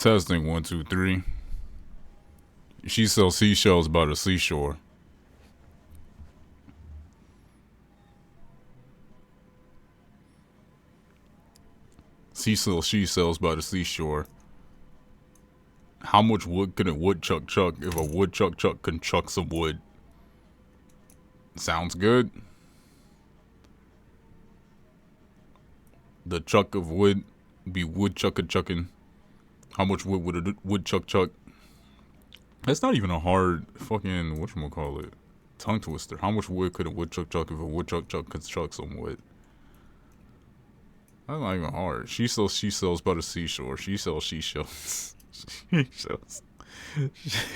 Testing 1 2 3. She sells seashells by the seashore. She sells by the seashore. How much wood can a woodchuck chuck if a woodchuck can chuck some wood? Sounds good. The chuck of wood be woodchuck chucking. How much wood would a woodchuck chuck? That's not even a hard fucking whatchamacallit tongue twister. How much wood could a woodchuck chuck if a woodchuck could chuck some wood? That's not even hard. She sells by the seashore. She sells seashells. Seashells.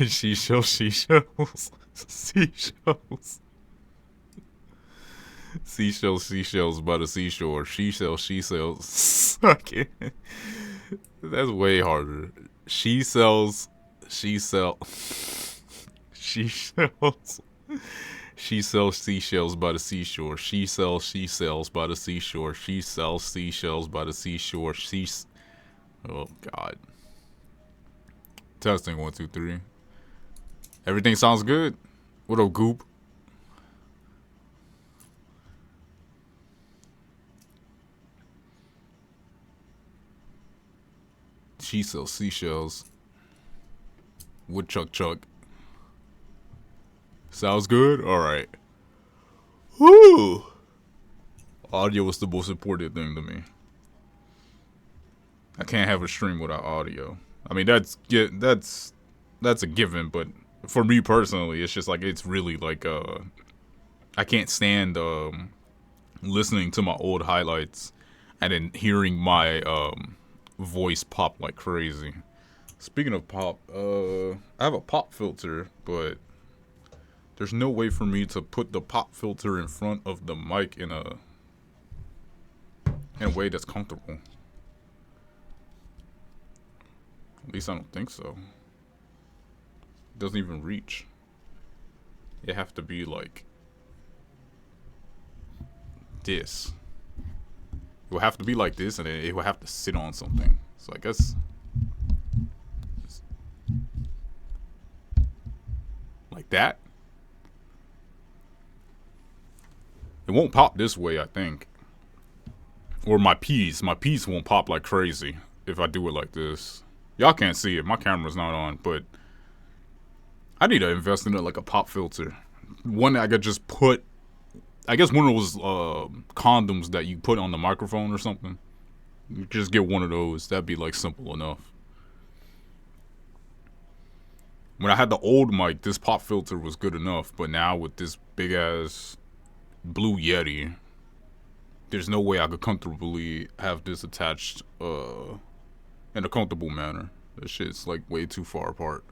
Seashells. Seashells. Seashells by the seashore. She sells. I can't. That's way harder. She sells seashells by the seashore. She sells by the seashore. She sells seashells by the seashore. Oh God. Testing 1 2 3. Everything sounds good. What up, Goop? She sells seashells. Woodchuck chuck. Sounds good? Alright. Woo! Audio is the most important thing to me. I can't have a stream without audio. I mean, that's a given, but for me personally, it's just like, it's really like, I can't stand, listening to my old highlights and then hearing my, voice pop like crazy. Speaking of pop, I have a pop filter, but there's no way for me to put the pop filter in front of the mic in a way that's comfortable. At least I don't think so. It doesn't even reach. It have to be like this. It will have to be like this, and it will have to sit on something. So I guess like that. It won't pop this way, I think. Or my piece won't pop like crazy if I do it like this. Y'all can't see it. My camera's not on, but I need to invest in it like a pop filter. One that I could just put. I guess one of those condoms that you put on the microphone or something. You just get one of those. That'd be like simple enough. When I had the old mic, this pop filter was good enough. But now with this big ass Blue Yeti, there's no way I could comfortably have this attached in a comfortable manner. This shit's like way too far apart.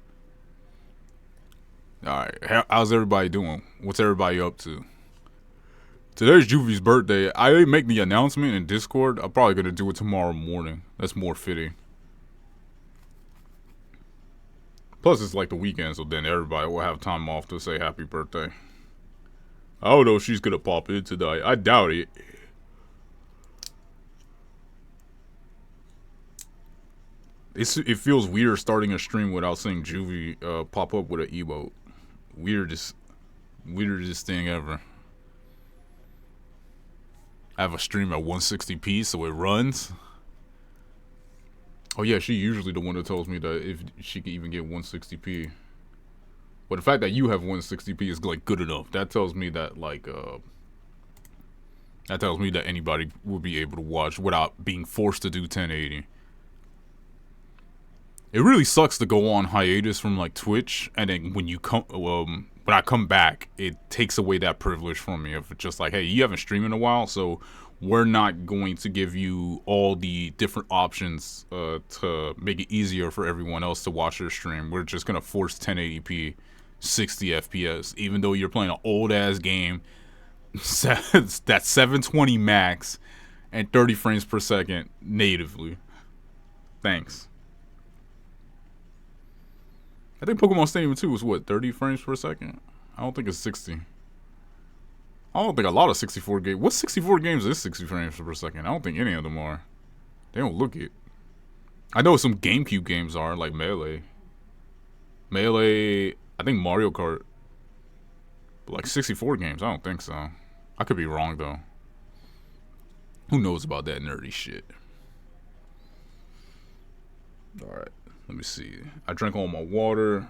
Alright, how's everybody doing? What's everybody up to? Today's Juvie's birthday. I didn't make the announcement in Discord. I'm probably going to do it tomorrow morning. That's more fitting. Plus, it's like the weekend, so then everybody will have time off to say happy birthday. I don't know if she's going to pop in tonight. I doubt it. It feels weird starting a stream without seeing Juvie pop up with an emote. Weirdest thing ever. I have a stream at 160p, so it runs. Oh yeah, she's usually the one that tells me that if she can even get 160p. But the fact that you have 160p is like good enough. That tells me that like that tells me that anybody will be able to watch without being forced to do 1080. It really sucks to go on hiatus from like Twitch, and then when you come when I come back, it takes away that privilege from me of just like, hey, you haven't streamed in a while, so we're not going to give you all the different options to make it easier for everyone else to watch your stream. We're just going to force 1080p, 60 FPS, even though you're playing an old-ass game that's 720 max and 30 frames per second natively. Thanks. I think Pokemon Stadium 2 is what, 30 frames per second? I don't think it's 60. I don't think a lot of 64 games. What 64 games is 60 frames per second? I don't think any of them are. They don't look it. I know some GameCube games are like Melee. I think Mario Kart. But like 64 games, I don't think so. I could be wrong though. Who knows about that nerdy shit? All right, let me see. I drank all my water.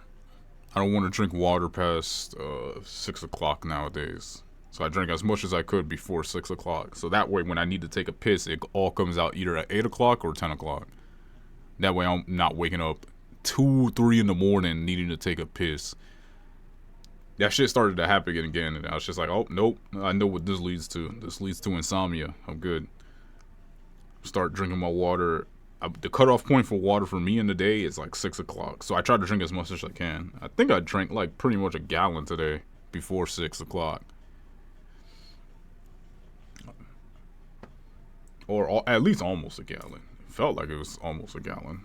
I don't want to drink water past 6 o'clock nowadays. So I drank as much as I could before 6 o'clock. So that way, when I need to take a piss, it all comes out either at 8 o'clock or 10 o'clock. That way, I'm not waking up 2, 3 in the morning needing to take a piss. That shit started to happen again, and I was just like, oh, nope. I know what this leads to. This leads to insomnia. I'm good. Start drinking my water. The cutoff point for water for me in the day is like 6 o'clock. So I try to drink as much as I can. I think I drank like pretty much a gallon today before 6 o'clock. Or at least almost a gallon. It felt like it was almost a gallon.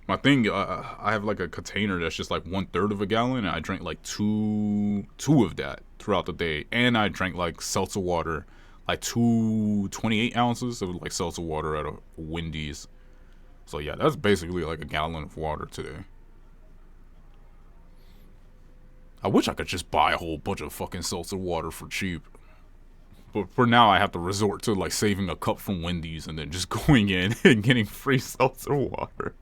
My thing, I have like a container that's just like 1/3 of a gallon, and I drank like two of that throughout the day. And I drank like seltzer water, like 28 ounces of like seltzer water at a Wendy's. So yeah, that's basically like a gallon of water today. I wish I could just buy a whole bunch of fucking seltzer water for cheap. But for now, I have to resort to like saving a cup from Wendy's and then just going in and getting free seltzer water.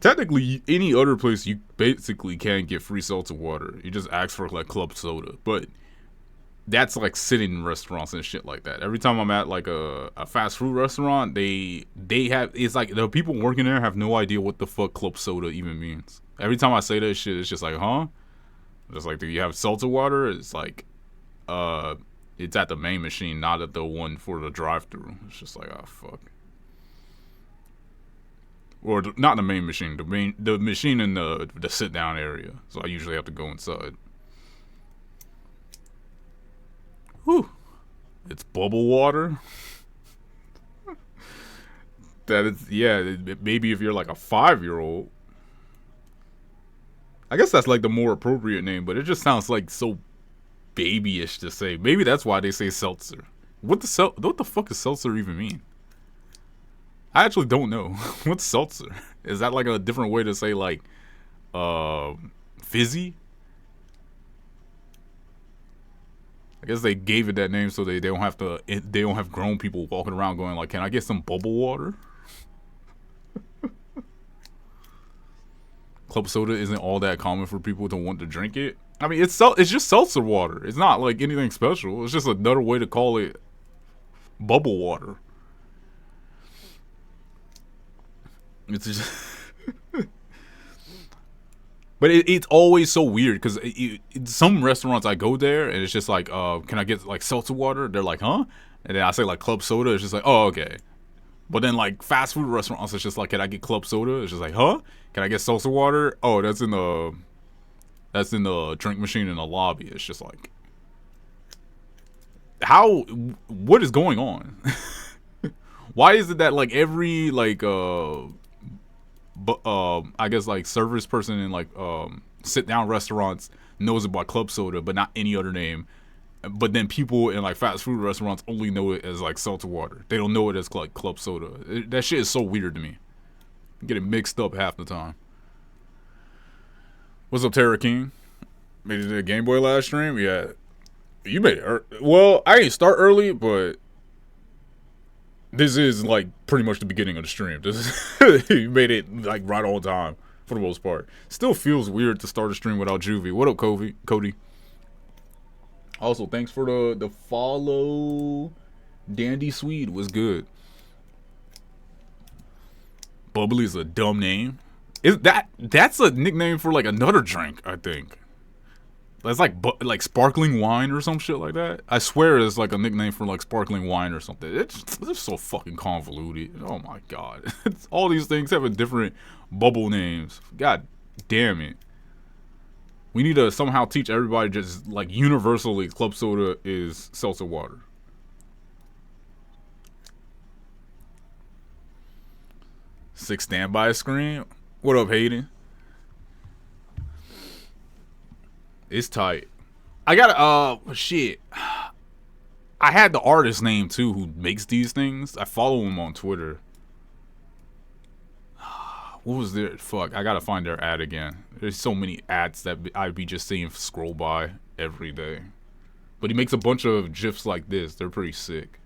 Technically, any other place you basically can get free seltzer water. You just ask for like club soda. But that's like sitting in restaurants and shit like that. Every time I'm at like a fast food restaurant, they have, it's like the people working there have no idea what the fuck club soda even means. Every time I say that shit, it's just like, huh? Just like, do you have seltzer water? It's like, it's at the main machine, not at the one for the drive-thru. It's just like, oh fuck. Or not the main machine, the machine in the sit down area. So I usually have to go inside. Whew. It's bubble water. That is, yeah. Maybe if you're like a 5-year-old. I guess that's like the more appropriate name, but it just sounds like so babyish to say. Maybe that's why they say seltzer. What the fuck does seltzer even mean? I actually don't know. What's seltzer? Is that like a different way to say like fizzy? I guess they gave it that name so they don't have grown people walking around going like, can I get some bubble water? Club soda isn't all that common for people to want to drink it. I mean, it's just seltzer water. It's not like anything special. It's just another way to call it bubble water. It's just but it's always so weird because some restaurants I go there and it's just like, can I get like seltzer water? They're like, huh? And then I say like club soda. It's just like, oh, okay. But then like fast food restaurants, it's just like, can I get club soda? It's just like, huh? Can I get seltzer water? Oh, that's in the drink machine in the lobby. It's just like, what is going on? Why is it that like every like I guess like service person in like sit down restaurants knows about club soda but not any other name, but then people in like fast food restaurants only know it as like seltzer water. They don't know it as like club soda. That shit is so weird to me. I get it mixed up half the time. What's up, Terra King? Made it to the Game Boy last stream? Yeah, you made it. Well, I didn't start early, but this is like pretty much the beginning of the stream. You made it like right on time for the most part. Still feels weird to start a stream without Juvie. What up, Cody? Also, thanks for the follow. Dandy Swede was good. Bubbly is a dumb name. That's a nickname for like another drink, I think. That's like sparkling wine or some shit like that. I swear it's like a nickname for like sparkling wine or something. It's so fucking convoluted. Oh my god. All these things have a different bubble names. God damn it. We need to somehow teach everybody just like universally club soda is seltzer water. Six standby screen. What up, Hayden? It's tight. I gotta shit. I had the artist name too who makes these things. I follow him on Twitter. What was their fuck? I gotta find their ad again. There's so many ads that I'd be just seeing scroll by every day. But he makes a bunch of gifs like this. They're pretty sick.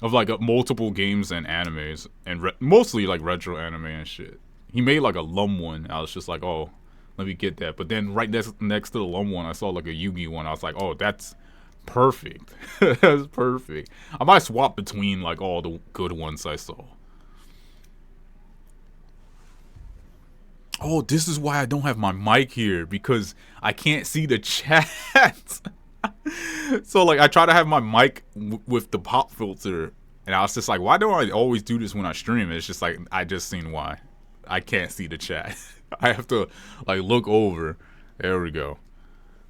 Of like multiple games and animes and mostly like retro anime and shit. He made like a Lum one. I was just like, oh, let me get that. But then right next to the Lum one, I saw like a Yugi one. I was like, oh, that's perfect. That's perfect. I might swap between like all the good ones I saw. Oh, this is why I don't have my mic here, because I can't see the chat. So like I try to have my mic with the pop filter, and I was just like, why don't I always do this when I stream? It's just like I just seen why. I can't see the chat. I have to like look over. There we go.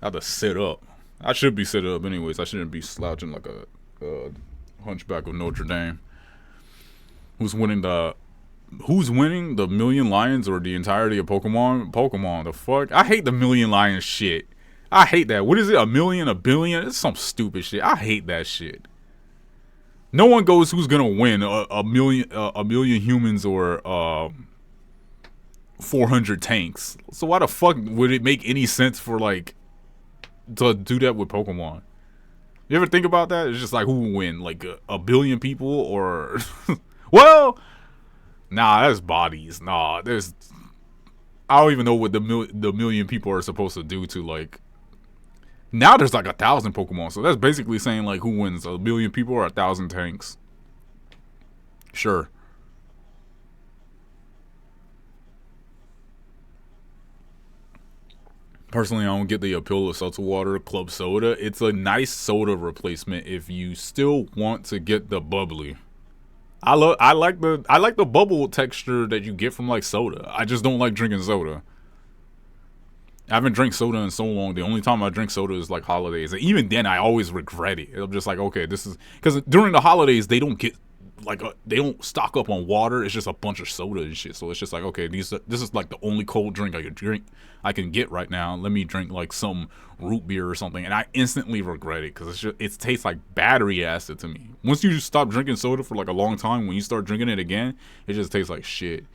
I have to sit up. I should be sit up anyways. I shouldn't be slouching like a hunchback of Notre Dame. Who's winning the Million Lions or the entirety of Pokemon? Pokemon, the fuck? I hate the Million Lions shit. I hate that. What is it? A million? A billion? It's some stupid shit. I hate that shit. No one goes who's gonna win a million humans or 400 tanks. So why the fuck would it make any sense for like to do that with Pokemon? You ever think about that? It's just like who will win? Like a billion people or well, nah, that's bodies. Nah, I don't even know what the million people are supposed to do to like. Now there's like 1,000 Pokemon, so that's basically saying like who wins, a billion people or 1,000 tanks? Sure. Personally, I don't get the appeal of seltzer water, club soda. It's a nice soda replacement if you still want to get the bubbly. I like the bubble texture that you get from like soda. I just don't like drinking soda. I haven't drank soda in so long. The only time I drink soda is like holidays. And even then, I always regret it. I'm just like, okay, this is because during the holidays they don't get like they don't stock up on water. It's just a bunch of soda and shit. So it's just like, okay, this is like the only cold drink I can get right now. Let me drink like some root beer or something, and I instantly regret it because it tastes like battery acid to me. Once you stop drinking soda for like a long time, when you start drinking it again, it just tastes like shit.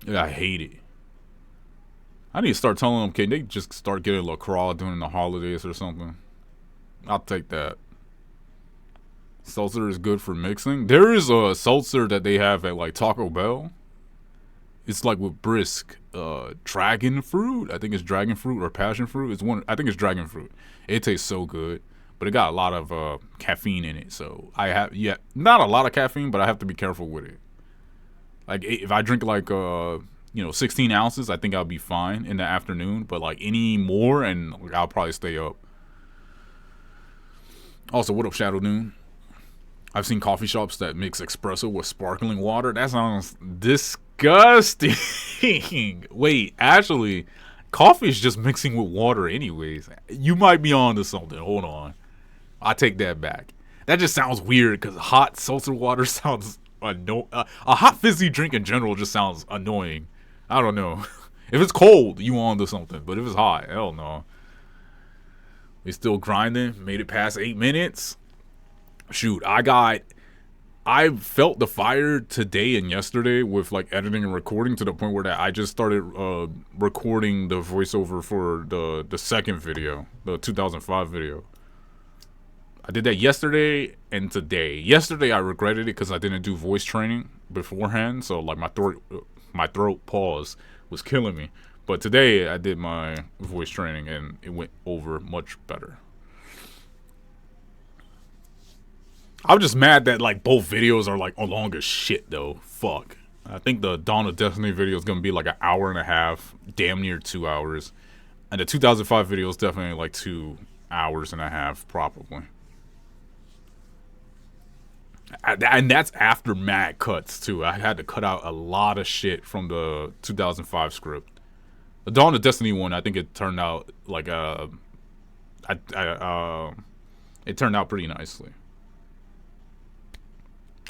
Yeah, I hate it. I need to start telling them, can they just start getting LaCroix during the holidays or something? I'll take that. Seltzer is good for mixing. There is a seltzer that they have at like Taco Bell. It's like with brisk dragon fruit. I think it's dragon fruit or passion fruit. I think it's dragon fruit. It tastes so good, but it got a lot of caffeine in it. So not a lot of caffeine, but I have to be careful with it. Like if I drink like 16 ounces, I think I'll be fine in the afternoon. But like any more, and I'll probably stay up. Also, what up, Shadow Noon? I've seen coffee shops that mix espresso with sparkling water. That sounds disgusting. Wait, actually, coffee is just mixing with water anyways. You might be on to something. Hold on. I take that back. That just sounds weird because hot seltzer water sounds annoying. A hot fizzy drink in general just sounds annoying. I don't know. If it's cold, you on to something. But if it's hot, hell no. We still grinding. Made it past 8 minutes. Shoot, I felt the fire today and yesterday with like editing and recording to the point where I just started recording the voiceover for the second video, the 2005 video. I did that yesterday and today. Yesterday I regretted it because I didn't do voice training beforehand, so like my throat pause was killing me. But today I did my voice training and it went over much better. I'm just mad that like both videos are like long as shit though. Fuck. I think the Dawn of Destiny video is gonna be like an hour and a half, damn near 2 hours, and the 2005 video is definitely like 2 hours and a half, probably. And that's after mad cuts too. I had to cut out a lot of shit from the 2005 script. The Dawn of Destiny one, I think it turned out like it turned out pretty nicely.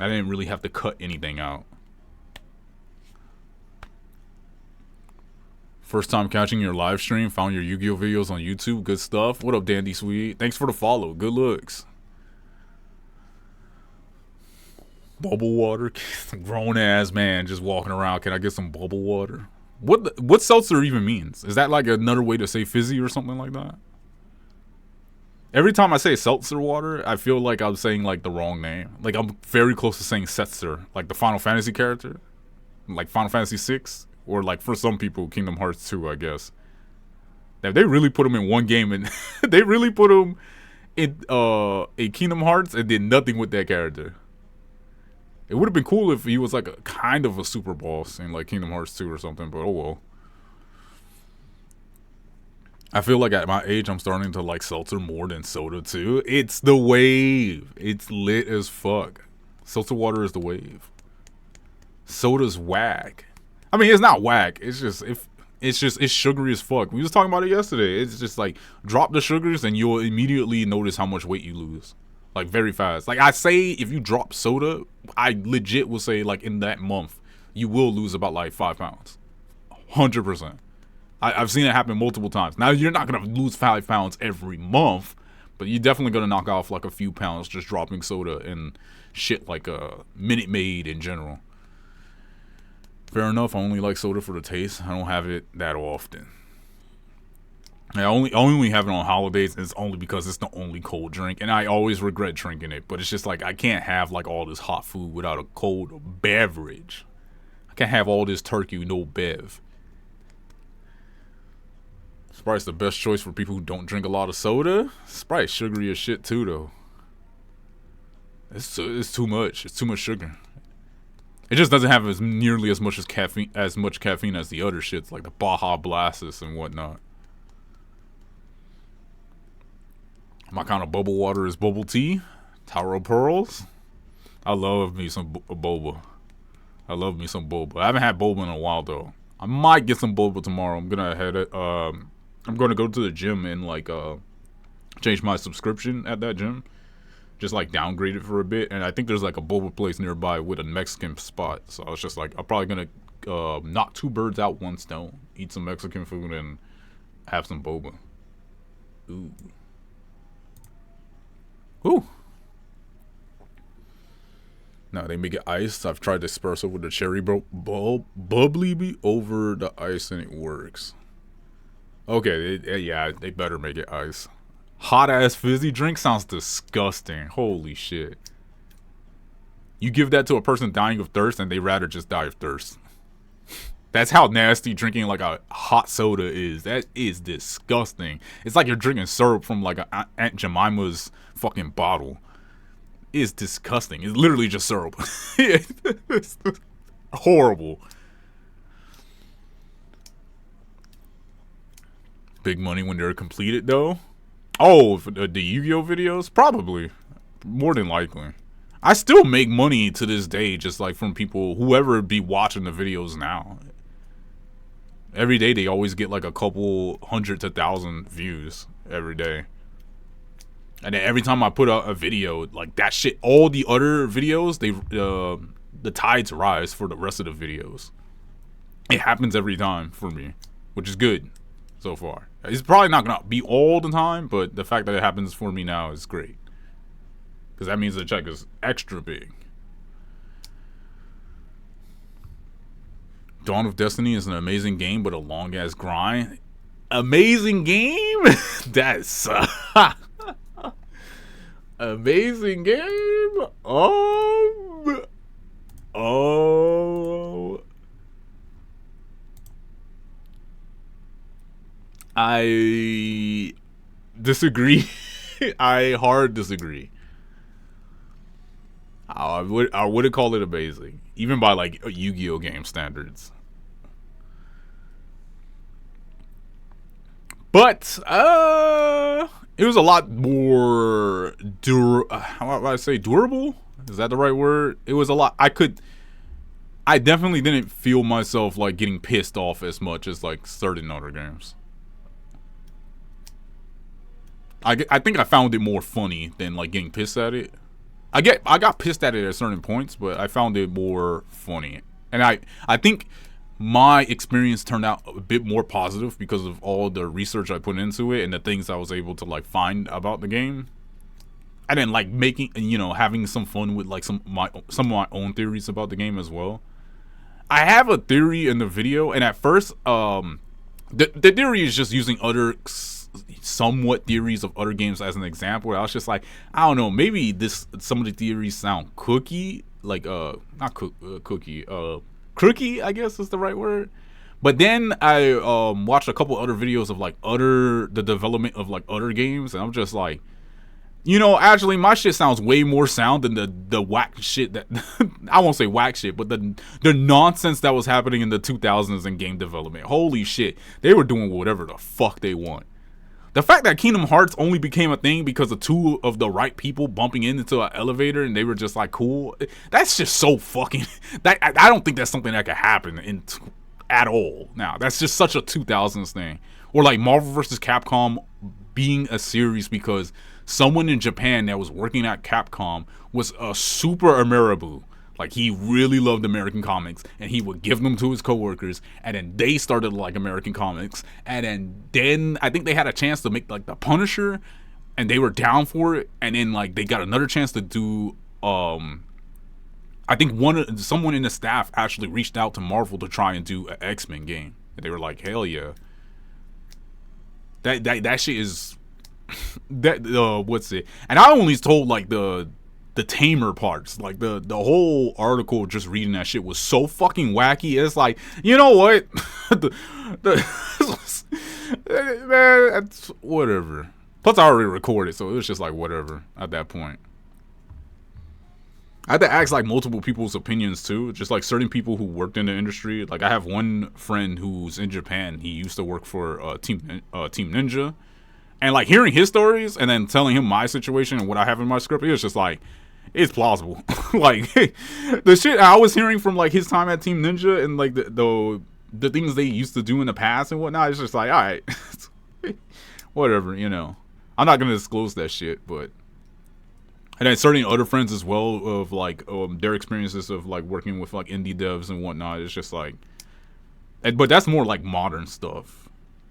I didn't really have to cut anything out. First time catching your live stream. Found your Yu-Gi-Oh videos on YouTube. Good stuff. What up, Dandy Sweet? Thanks for the follow. Good looks. Bubble water. Grown ass man just walking around. Can I get some bubble water? What seltzer even means? Is that like another way to say fizzy or something like that? Every time I say seltzer water, I feel like I'm saying like the wrong name. Like I'm very close to saying Setzer, like the Final Fantasy character, like Final Fantasy 6, or like for some people Kingdom Hearts 2, I guess. Now, they really put him in one game, and they really put him in Kingdom Hearts and did nothing with that character. It would have been cool if he was like a kind of a super boss in like Kingdom Hearts 2 or something, but oh well. I feel like at my age, I'm starting to like seltzer more than soda too. It's the wave. It's lit as fuck. Seltzer water is the wave. Soda's whack. I mean, it's not whack. It's sugary as fuck. We was talking about it yesterday. It's just like drop the sugars and you'll immediately notice how much weight you lose. Like very fast. Like I say, if you drop soda, I legit will say like in that month, you will lose about like 5 pounds. 100%. I've seen it happen multiple times. Now, you're not going to lose 5 pounds every month, but you're definitely going to knock off like a few pounds just dropping soda and shit like a Minute Maid in general. Fair enough, I only like soda for the taste. I don't have it that often. I only have it on holidays, and it's only because it's the only cold drink, and I always regret drinking it, but it's just like I can't have like all this hot food without a cold beverage. I can't have all this turkey with no bev. Sprite's the best choice for people who don't drink a lot of soda. Sprite's sugary as shit too, though. It's too much. It's too much sugar. It just doesn't have nearly as much caffeine as the other shits like the Baja Blasts and whatnot. My kind of bubble water is bubble tea, taro pearls. I love me some boba. I love me some boba. I haven't had boba in a while though. I might get some boba tomorrow. I'm gonna go to the gym and like change my subscription at that gym. Just like downgrade it for a bit, and I think there's like a boba place nearby with a Mexican spot. So I was just like, I'm probably gonna knock 2 birds out 1 stone. Eat some Mexican food and have some boba. Ooh. Ooh. No, they make it iced. I've tried espresso with the cherry bubbly over the ice and it works. Okay, yeah, they better make it ice. Hot ass fizzy drink sounds disgusting. Holy shit. You give that to a person dying of thirst and they rather just die of thirst. That's how nasty drinking like a hot soda is. That is disgusting. It's like you're drinking syrup from like a Aunt Jemima's fucking bottle. It's disgusting. It's literally just syrup. It's horrible. Big money when they're completed though. Oh, for the Yu-Gi-Oh videos? Probably. More than likely. I still make money to this day just like from people, whoever be watching the videos now. Every day they always get like a couple hundred to 1,000 views every day. And then every time I put out a video, like that shit, all the other videos, the tides rise for the rest of the videos. It happens every time for me, which is good so far. It's probably not gonna be all the time, but the fact that it happens for me now is great. Because that means the check is extra big. Dawn of Destiny is an amazing game, but a long ass grind. Amazing game? That's amazing game. I disagree. I hard disagree. I wouldn't call it amazing, even by like Yu-Gi-Oh game standards. But it was a lot more how do I say durable? Is that the right word? It was a lot. I definitely didn't feel myself like getting pissed off as much as like certain other games. I think I found it more funny than like getting pissed at it. I got pissed at it at certain points, but I found it more funny. And I think my experience turned out a bit more positive because of all the research I put into it and the things I was able to like find about the game. And then like making, having some fun with like some of my own theories about the game as well. I have a theory in the video, and at first, the theory is just using other somewhat theories of other games as an example. I was just like, I don't know, maybe some of the theories sound cookie, like not cookie, crooky, I guess is the right word. But then I watched a couple other videos of like the development of like other games, and I'm just like, actually my shit sounds way more sound than the whack shit that I won't say whack shit, but the nonsense that was happening in the 2000s in game development. Holy shit, they were doing whatever the fuck they want. The fact that Kingdom Hearts only became a thing because of two of the right people bumping into an elevator and they were just like cool, that's just so fucking I don't think that's something that could happen at all. Now that's just such a 2000s thing. Or like Marvel vs. Capcom being a series because someone in Japan that was working at Capcom was a super Ameribu. Like, he really loved American comics, and he would give them to his coworkers, and then they started to like American comics, and then I think they had a chance to make like the Punisher, and they were down for it, and then like they got another chance to do I think someone in the staff actually reached out to Marvel to try and do an X-Men game, and they were like, hell yeah. That shit is what's it? And I only told like the tamer parts. Like the whole article, just reading that shit was so fucking wacky. It's like, you know what? Man, that's whatever. Plus I already recorded, so it was just like whatever at that point. I had to ask like multiple people's opinions too, just like certain people who worked in the industry. Like I have one friend who's in Japan. He used to work for Team Ninja, and like hearing his stories and then telling him my situation and what I have in my script, it was just like, it's plausible. Like the shit I was hearing from like his time at Team Ninja and like the things they used to do in the past and whatnot. It's just like, all right, whatever, I'm not gonna disclose that shit, but. And then certain other friends as well of like their experiences of like working with like indie devs and whatnot. It's just like, but that's more like modern stuff.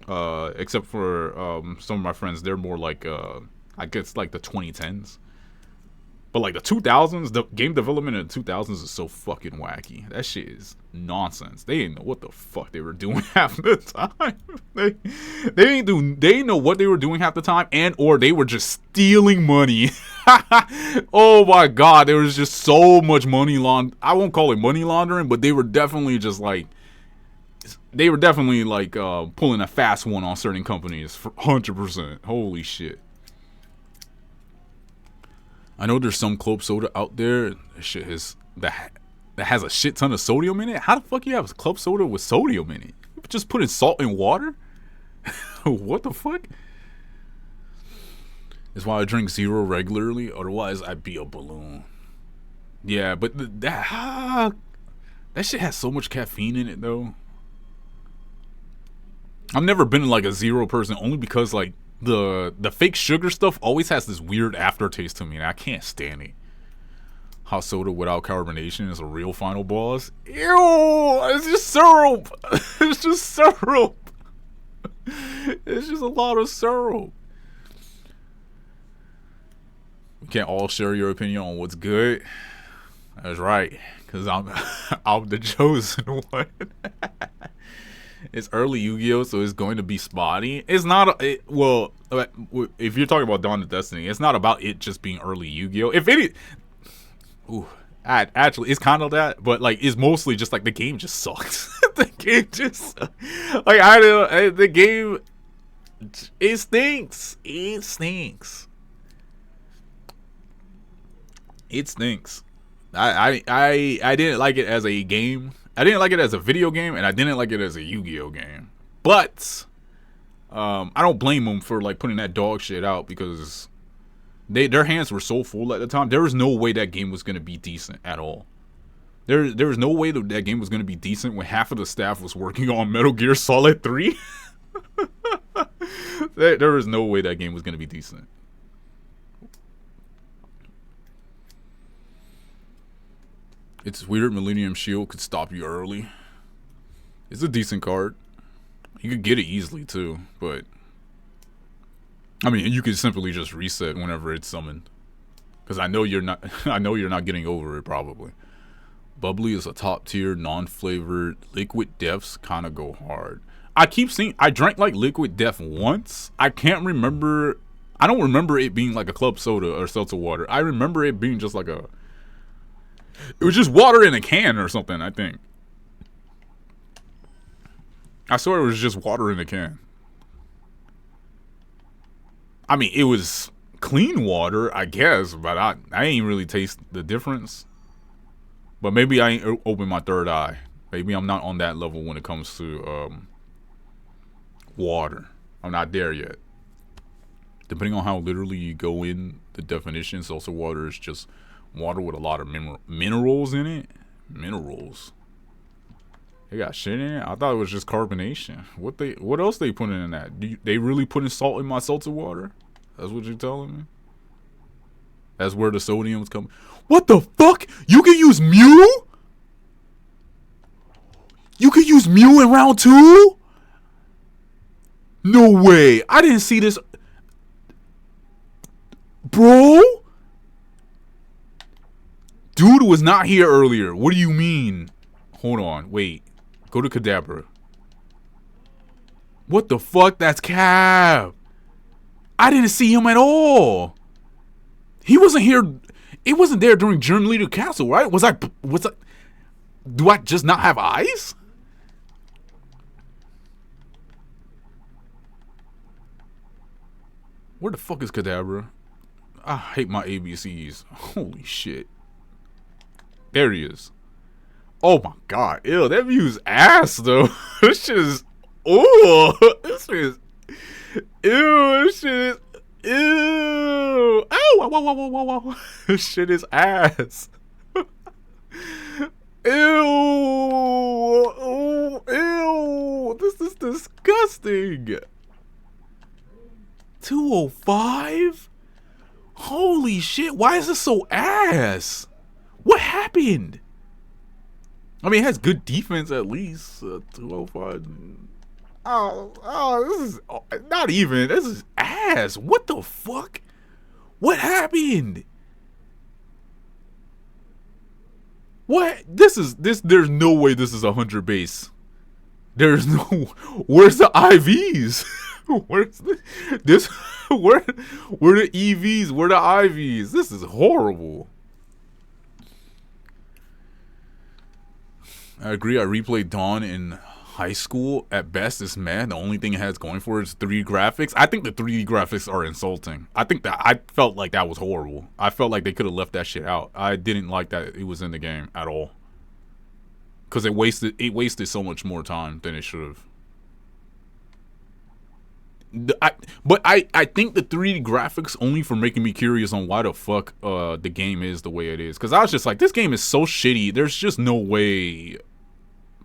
Except for some of my friends, they're more like I guess like the 2010s. But like the 2000s, the game development in the 2000s is so fucking wacky. That shit is nonsense. They didn't know what the fuck they were doing half the time. They didn't know what they were doing half the time, and or they were just stealing money. Oh my god, there was just so much money I won't call it money laundering, but they were definitely just like pulling a fast one on certain companies for 100%. Holy shit. I know there's some club soda out there that has a shit ton of sodium in it. How the fuck you have club soda with sodium in it? Just putting salt in water? What the fuck? That's why I drink zero regularly. Otherwise, I'd be a balloon. Yeah, but that shit has so much caffeine in it, though. I've never been like a zero person, only because like the fake sugar stuff always has this weird aftertaste to me, and I can't stand it. Hot soda without carbonation is a real final boss. Ew! It's just syrup. It's just syrup. It's just a lot of syrup. We can't all share your opinion on what's good. That's right, because I'm the chosen one. It's early Yu-Gi-Oh, so it's going to be spotty. It's not well, if you're talking about Dawn of Destiny, it's not about it just being early Yu-Gi-Oh. If any, actually, it's kind of that, but like it's mostly just like the game just sucks. The game just like the game, it stinks. It stinks. It stinks. I didn't like it as a game. I didn't like it as a video game, and I didn't like it as a Yu-Gi-Oh game. But I don't blame them for like putting that dog shit out, because their hands were so full at the time. There was no way that game was gonna be decent at all. There was no way that game was gonna be decent when half of the staff was working on Metal Gear Solid 3. There was no way that game was gonna be decent. It's weird Millennium Shield could stop you early. It's a decent card. You could get it easily too, but I mean, you could simply just reset whenever it's summoned. Because I know you're not. I know you're not getting over it probably. Bubbly is a top tier, non-flavored. Liquid Deaths kind of go hard. I keep seeing. I drank like Liquid Death once. I can't remember. I don't remember it being like a club soda or seltzer water. I remember it being just like a. It was just water in a can or something. I think. I swear it was just water in a can. I mean, it was clean water, I guess, but I ain't really taste the difference. But maybe I ain't opened my third eye. Maybe I'm not on that level when it comes to water. I'm not there yet. Depending on how literally you go in the definition, seltzer water is just water with a lot of minerals in it. Minerals. They got shit in it. I thought it was just carbonation. What else they putting in that? They really putting salt in my seltzer water? That's what you're telling me? That's where the sodium's coming. What the fuck? You can use Mew? You can use Mew in round 2? No way. I didn't see this. Bro? Dude was not here earlier. What do you mean? Hold on. Wait. Go to Kadabra. What the fuck? That's Cab. I didn't see him at all. He wasn't here. It wasn't there during Germ Leader Castle, right? Was I? Do I just not have eyes? Where the fuck is Kadabra? I hate my ABCs. Holy shit. There he is. Oh my god. Ew, that view's ass though. This shit is. Ooh. This shit is. Ew. This shit is. Ew. Ow. Wow, wow, wow, wow, wow. This shit is ass. Ew. Ooh, ew. This is disgusting. 205? Holy shit. Why is this so ass? What happened? I mean, it has good defense at least. 205. This is not even. This is ass. What the fuck? What happened? What? There's no way this is 100 base. There's no. Where's the IVs? Where's where the EVs? Where the IVs? This is horrible. I agree. I replayed Dawn in high school. At best, it's mad. The only thing it has going for it is 3D graphics. I think the 3D graphics are insulting. I felt like that was horrible. I felt like they could have left that shit out. I didn't like that it was in the game at all. Because it wasted so much more time than it should have. But I think the 3D graphics only for making me curious on why the fuck the game is the way it is. Because I was just like, this game is so shitty. There's just no way.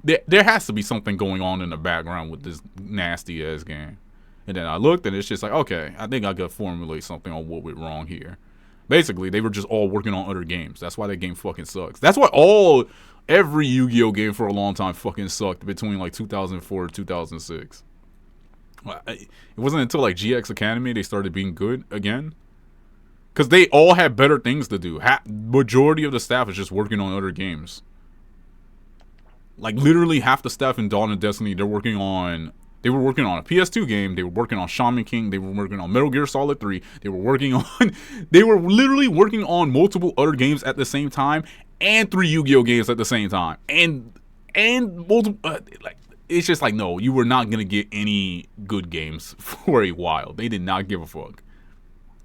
There has to be something going on in the background with this nasty ass game. And then I looked and it's just like, okay, I think I could formulate something on what went wrong here. Basically, they were just all working on other games. That's why that game fucking sucks. That's why every Yu-Gi-Oh game for a long time fucking sucked between like 2004 and 2006. It wasn't until like GX Academy they started being good again. Because they all had better things to do. Majority of the staff is just working on other games. Like literally half the staff in Dawn and Destiny, they were working on a PS2 game, they were working on Shaman King, they were working on Metal Gear Solid 3, they were literally working on multiple other games at the same time, and 3 Yu-Gi-Oh games at the same time. And multiple, it's just like, no, you were not going to get any good games for a while. They did not give a fuck.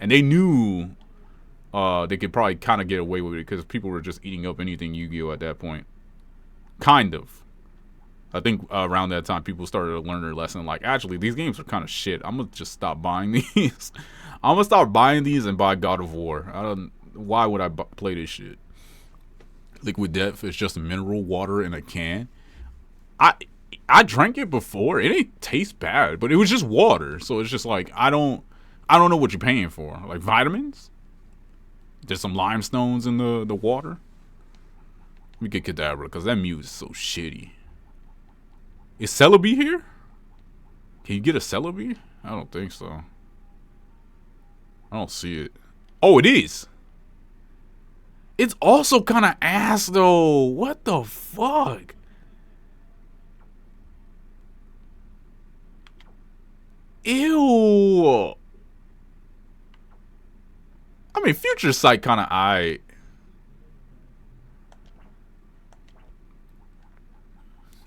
And they knew they could probably kind of get away with it because people were just eating up anything Yu-Gi-Oh at that point. Kind of. I think around that time, people started to learn their lesson. Like, actually, these games are kind of shit. I'm going to just stop buying these. I'm going to stop buying these and buy God of War. Why would I play this shit? Liquid Death is just mineral water in a can. I drank it before. It didn't taste bad, but it was just water. So it's just like, I don't know what you're paying for. Like vitamins? There's some limestones in the water. Let me get Kadabra, because that Mew is so shitty. Is Celebi here? Can you get a Celebi? I don't think so. I don't see it. Oh, it is. It's also kind of ass though. What the fuck? Ew. I mean, Future Sight kind of aight.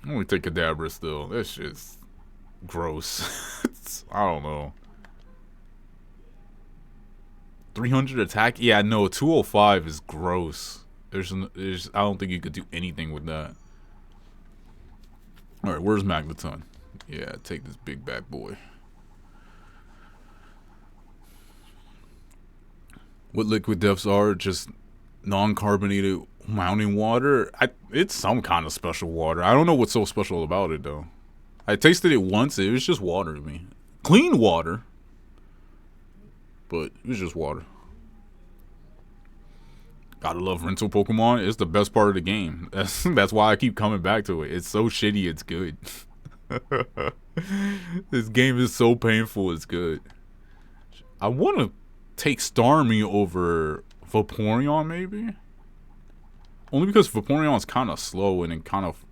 I'm gonna take Kadabra still. That shit's gross. I don't know. 300 attack? Yeah, no, 205 is gross. I don't think you could do anything with that. Alright, where's Magneton? Yeah, take this big bad boy. What liquid depths are? Just non-carbonated mountain water? It's some kind of special water. I don't know what's so special about it, though. I tasted it once. It was just water to me. Clean water. But it was just water. Gotta love rental Pokemon. It's the best part of the game. That's why I keep coming back to it. It's so shitty, it's good. This game is so painful, it's good. I want to take Starmie over Vaporeon, maybe? Only because Vaporeon's kind of slow and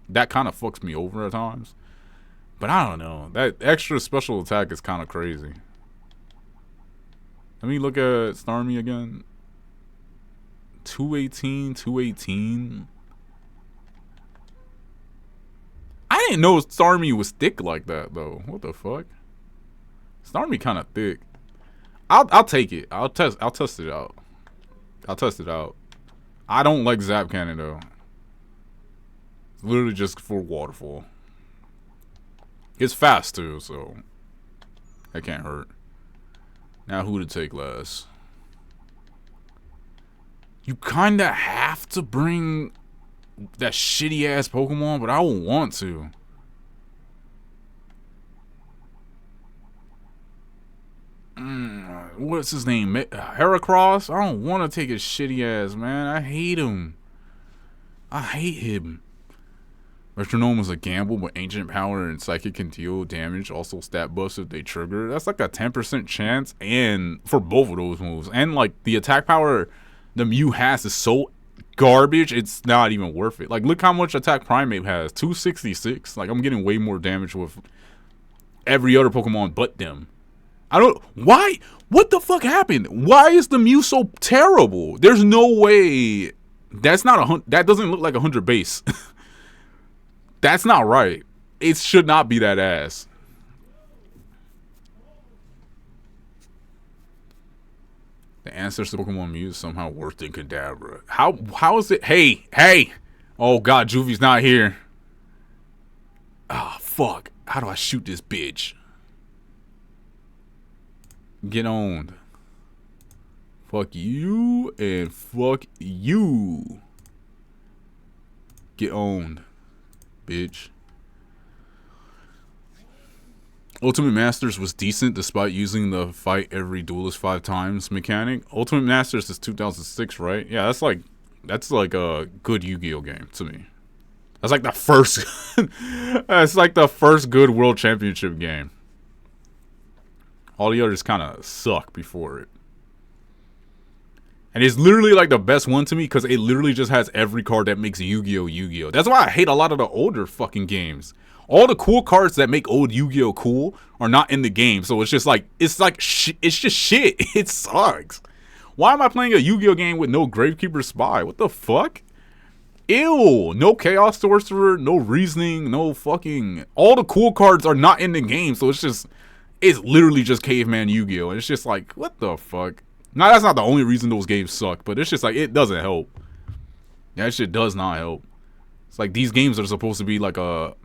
that kind of fucks me over at times. But I don't know. That extra special attack is kind of crazy. Let me look at Starmie again. 218, 218. I didn't know Starmie was thick like that though. What the fuck? Starmie kind of thick. I'll take it. I'll test it out. I'll test it out. I don't like Zap Cannon though. It's literally just for waterfall. It's fast too, so that can't hurt. Now who to take last? You kinda have to bring that shitty ass Pokemon, but I don't want to. What's his name? Heracross? I don't want to take his shitty ass, man. I hate him. I hate him. Metronome is a gamble, but Ancient Power and Psychic can deal damage. Also stat buffs if they trigger. That's like a 10% chance, and for both of those moves. And like the attack power the Mew has is so garbage, it's not even worth it. Like look how much attack Primeape has. 266. Like I'm getting way more damage with every other Pokemon but them. I don't. Why? What the fuck happened? Why is the Mew so terrible? There's no way. That's not that doesn't look like 100 base. That's not right. It should not be that ass. The ancestor Pokemon Mew is somehow worse than Kadabra. How is it? Hey! Oh god, Juvie's not here. Ah, fuck. How do I shoot this bitch? Get owned. Fuck you and fuck you. Get owned, bitch. Ultimate Masters was decent despite using the fight every duelist 5 times mechanic. Ultimate Masters is 2006, right? Yeah, that's like a good Yu-Gi-Oh game to me. That's like the first that's like the first good World Championship game. All the others kind of suck before it. And it's literally like the best one to me because it literally just has every card that makes Yu-Gi-Oh! Yu-Gi-Oh! That's why I hate a lot of the older fucking games. All the cool cards that make old Yu-Gi-Oh! Cool are not in the game. So it's just like, it's just shit. It sucks. Why am I playing a Yu-Gi-Oh! Game with no Gravekeeper Spy? What the fuck? Ew. No Chaos Sorcerer, no Reasoning, no fucking... All the cool cards are not in the game. So it's literally just Caveman Yu-Gi-Oh! And it's just like, what the fuck? Now, that's not the only reason those games suck, but it's just like, it doesn't help. That shit does not help. It's like, these games are supposed to be like a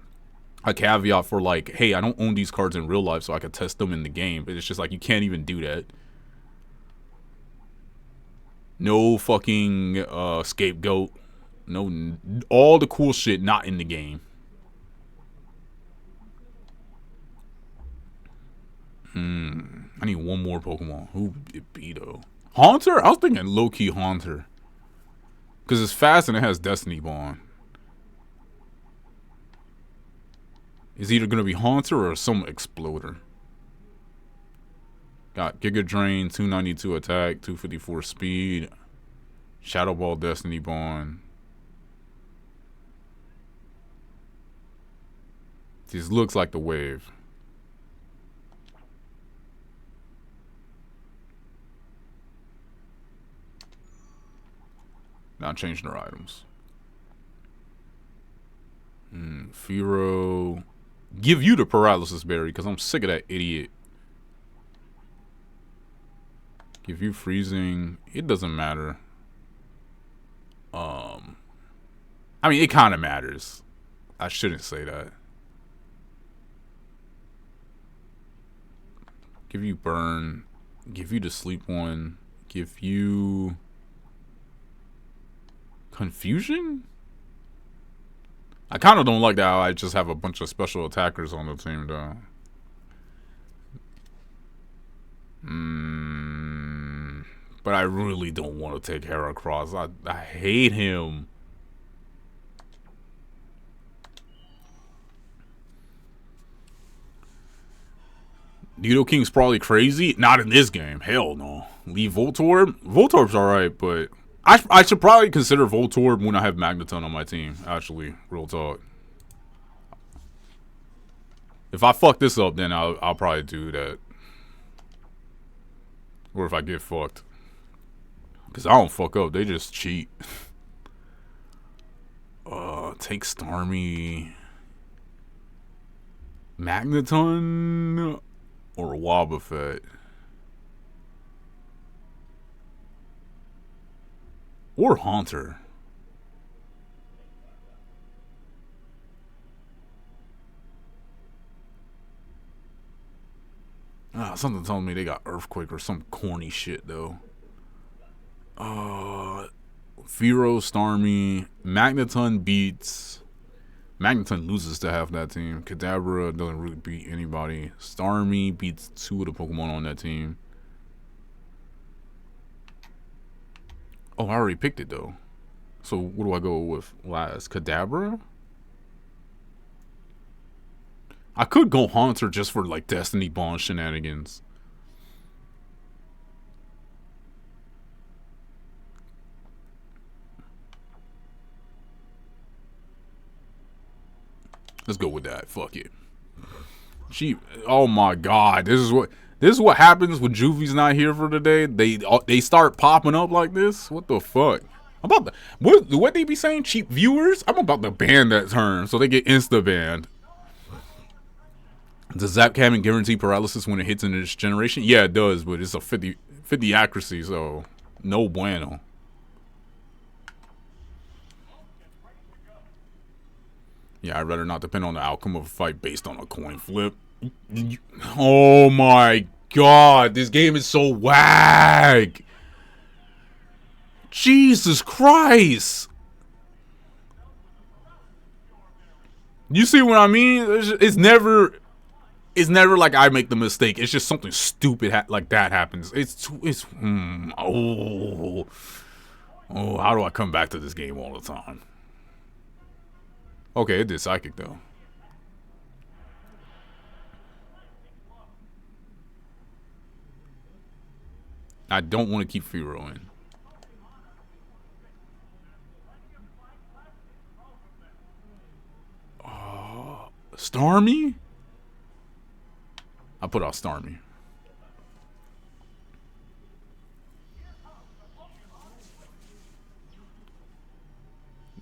caveat for like, hey, I don't own these cards in real life, so I can test them in the game. But it's just like, you can't even do that. No fucking scapegoat. No, all the cool shit not in the game. I need one more Pokemon. Who would it be though? Haunter? I was thinking low-key Haunter. Because it's fast and it has Destiny Bond. is either going to be Haunter or some Exploder. Got Giga Drain, 292 attack, 254 speed, Shadow Ball, Destiny Bond. This looks like the wave. Not changing their items. Firo. Give you the Paralysis Berry because I'm sick of that idiot. Give you Freezing. It doesn't matter. I mean, it kind of matters. I shouldn't say that. Give you Burn. Give you the Sleep one. Give you Confusion? I kind of don't like that I just have a bunch of special attackers on the team, though. But I really don't want to take Heracross. I hate him. Nidoking's probably crazy. Not in this game. Hell no. Leave Voltorb? Voltorb's alright, but I should probably consider Voltorb when I have Magneton on my team. Actually, real talk. If I fuck this up, then I'll probably do that. Or if I get fucked. Because I don't fuck up. They just cheat. Take Starmie. Magneton or Wobbuffet. Or Haunter. Something told me they got Earthquake or some corny shit, though. Firo, Starmie. Magneton beats... Magneton loses to half that team. Kadabra doesn't really beat anybody. Starmie beats 2 of the Pokemon on that team. Oh, I already picked it, though. So, what do I go with last? Kadabra? I could go Haunter just for, like, Destiny Bond shenanigans. Let's go with that. Fuck it. Oh my god, this is what happens when Juvie's not here for the day. They start popping up like this. What the fuck? What they be saying? Cheap viewers? I'm about to ban that term so they get insta banned. Does Zapcam guarantee paralysis when it hits into this generation? Yeah, it does, but it's a 50 accuracy, so no bueno. Yeah, I'd rather not depend on the outcome of a fight based on a coin flip. Oh my god, this game is so whack. Jesus Christ. You see what I mean? It's never like I make the mistake. It's just something stupid like that happens. Oh, how do I come back to this game all the time? Okay, it did Psychic, though. I don't want to keep Firo in. Starmie? I put out Starmie.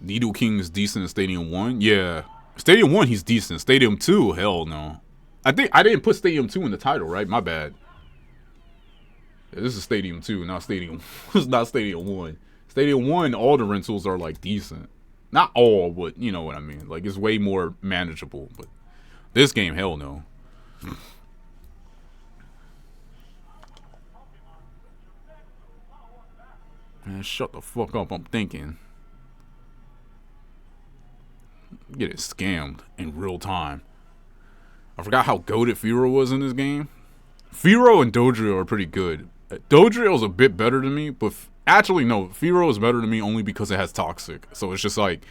Nidoking is decent in Stadium 1? Yeah. Stadium 1, he's decent. Stadium 2, hell no. I think I didn't put Stadium 2 in the title, right? My bad. Yeah, this is Stadium 2, not Stadium. It's not Stadium 1. Stadium 1, all the rentals are like decent. Not all, but you know what I mean. Like it's way more manageable. But this game, hell no. Man, shut the fuck up. I'm thinking. Get it scammed in real time. I forgot how goated Firo was in this game. Firo and Dodrio are pretty good. Dodrio's a bit better than me, but actually no, Firo is better than me only because it has Toxic. So it's just like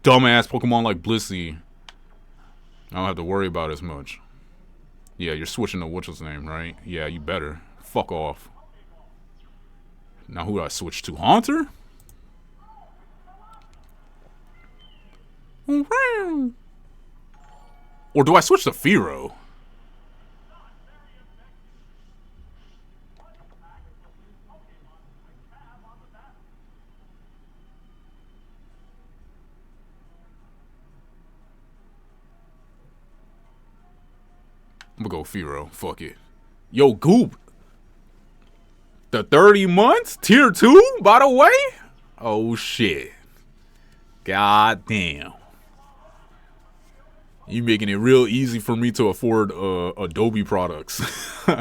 dumbass Pokemon like Blissey. I don't have to worry about as much. Yeah, you're switching to what's his name, right? Yeah, you better. Fuck off. Now who do I switch to? Haunter? Or do I switch to Firo? I'm gonna go Firo. Fuck it. Yo, Goop. The 30 months? Tier 2, by the way? Oh, shit. God damn. You making it real easy for me to afford Adobe products. So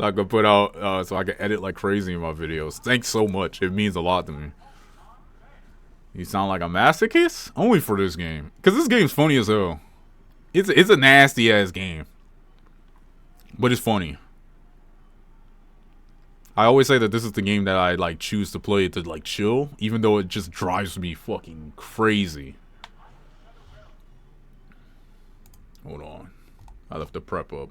I can put out, so I can edit like crazy in my videos. Thanks so much. It means a lot to me. You sound like a masochist? Only for this game. Because this game's funny as hell. It's a nasty ass game. But it's funny. I always say that this is the game that I like choose to play to like chill, even though it just drives me fucking crazy. Hold on. I left the prep up.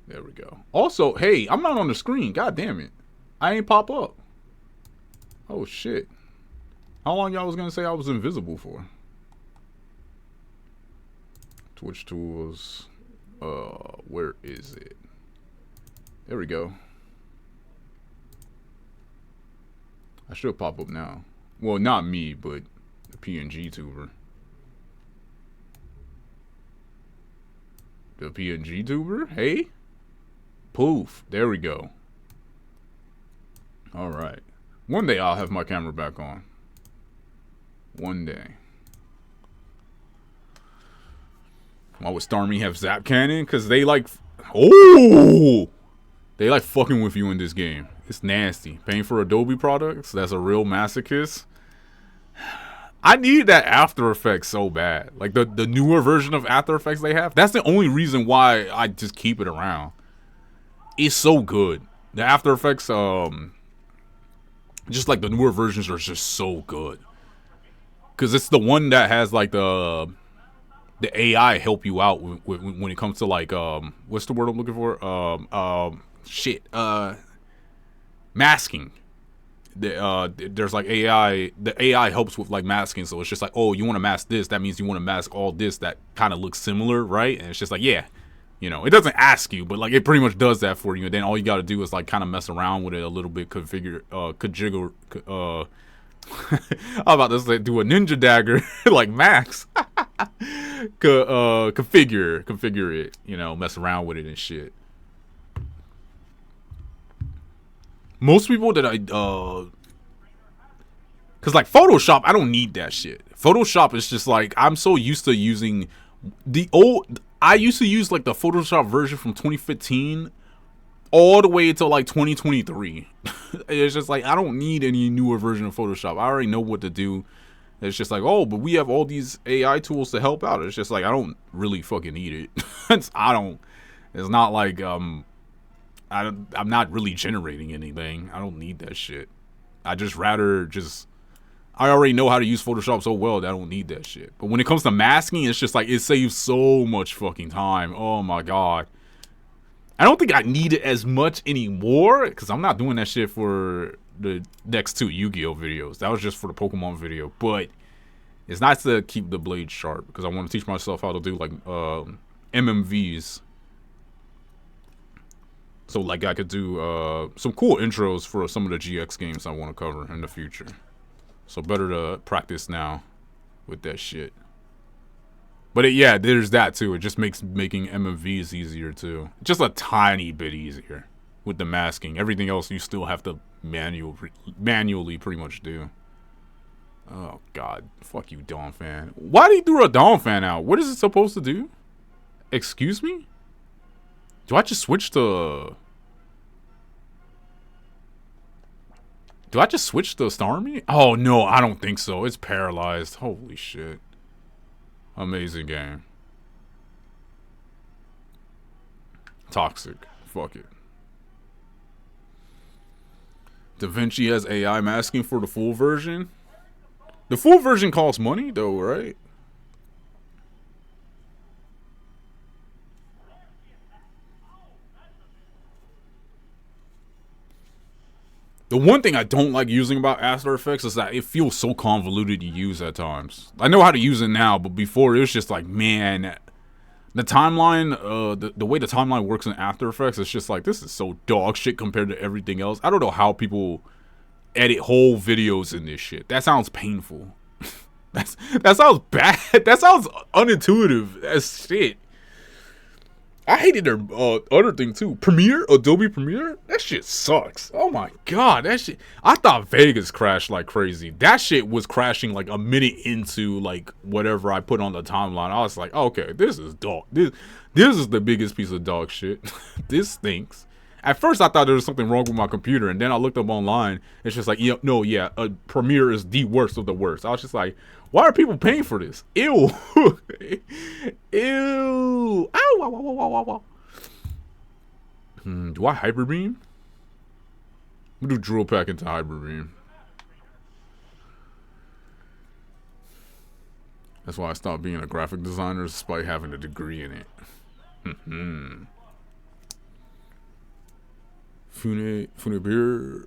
There we go. Also, hey, I'm not on the screen. God damn it. I ain't pop up. Oh shit. How long y'all was gonna say I was invisible for? Twitch tools. Where is it? There we go. I should pop up now. Well, not me, but the PNG tuber. The PNG tuber? Hey? Poof. There we go. Alright. One day I'll have my camera back on. One day. Why would Starmie have Zap Cannon? Because they like... Oh! They like fucking with you in this game. It's nasty. Paying for Adobe products? That's a real masochist. I need that After Effects so bad. Like the newer version of After Effects they have. That's the only reason why I just keep it around. It's so good. The After Effects, just like the newer versions are just so good. Because it's the one that has like the AI help you out when it comes to like, what's the word I'm looking for? Masking. There's like AI, the AI helps with like masking, so it's just like, oh, you want to mask this, that means you want to mask all this that kind of looks similar, right? And it's just like, yeah, you know, it doesn't ask you, but like it pretty much does that for you, and then all you got to do is like kind of mess around with it a little bit, configure, I'm about to say do a ninja dagger like Max. Configure it, you know, mess around with it and shit. Most people that cause like Photoshop, I don't need that shit. Photoshop is just like, I'm so used to using I used to use like the Photoshop version from 2015 all the way until like 2023. It's just like, I don't need any newer version of Photoshop. I already know what to do. It's just like, oh, but we have all these AI tools to help out. It's just like, I don't really fucking need it. It's not like, I'm not really generating anything. I don't need that shit. I already know how to use Photoshop so well that I don't need that shit. But when it comes to masking, it's just like, it saves so much fucking time. Oh my god. I don't think I need it as much anymore, because I'm not doing that shit for the next 2 Yu-Gi-Oh videos. That was just for the Pokemon video. But it's nice to keep the blade sharp, because I want to teach myself how to do like MMVs. So like I could do some cool intros for some of the GX games I want to cover in the future. So better to practice now with that shit. But yeah, there's that too. It just makes making MMVs easier too. Just a tiny bit easier with the masking. Everything else you still have to manually pretty much do. Oh god, fuck you, Dawn Fan. Why did he throw a Dawn Fan out? What is it supposed to do? Excuse me? Do I just switch to... Do I just switch to Starmie? Oh, no, I don't think so. It's paralyzed. Holy shit. Amazing game. Toxic. Fuck it. DaVinci has AI masking for the full version? The full version costs money though, right? The one thing I don't like using about After Effects is that it feels so convoluted to use at times. I know how to use it now, but before it was just like, man, the timeline, the way the timeline works in After Effects, it's just like, this is so dog shit compared to everything else. I don't know how people edit whole videos in this shit. That sounds painful. That sounds bad. That sounds unintuitive as shit. I hated their other thing too. Premiere, Adobe Premiere, that shit sucks. Oh my god, that shit. I thought Vegas crashed like crazy. That shit was crashing like a minute into like whatever I put on the timeline. I was like, oh, okay, this is dog. This is the biggest piece of dog shit. This stinks. At first, I thought there was something wrong with my computer, and then I looked up online. It's just like, Premiere is the worst of the worst. I was just like, why are people paying for this? Ew. Ew. Ow, wow, wow, wow, wow, wow. Do I Hyperbeam? I'm gonna do drill pack into Hyperbeam. That's why I stopped being a graphic designer despite having a degree in it. Funebur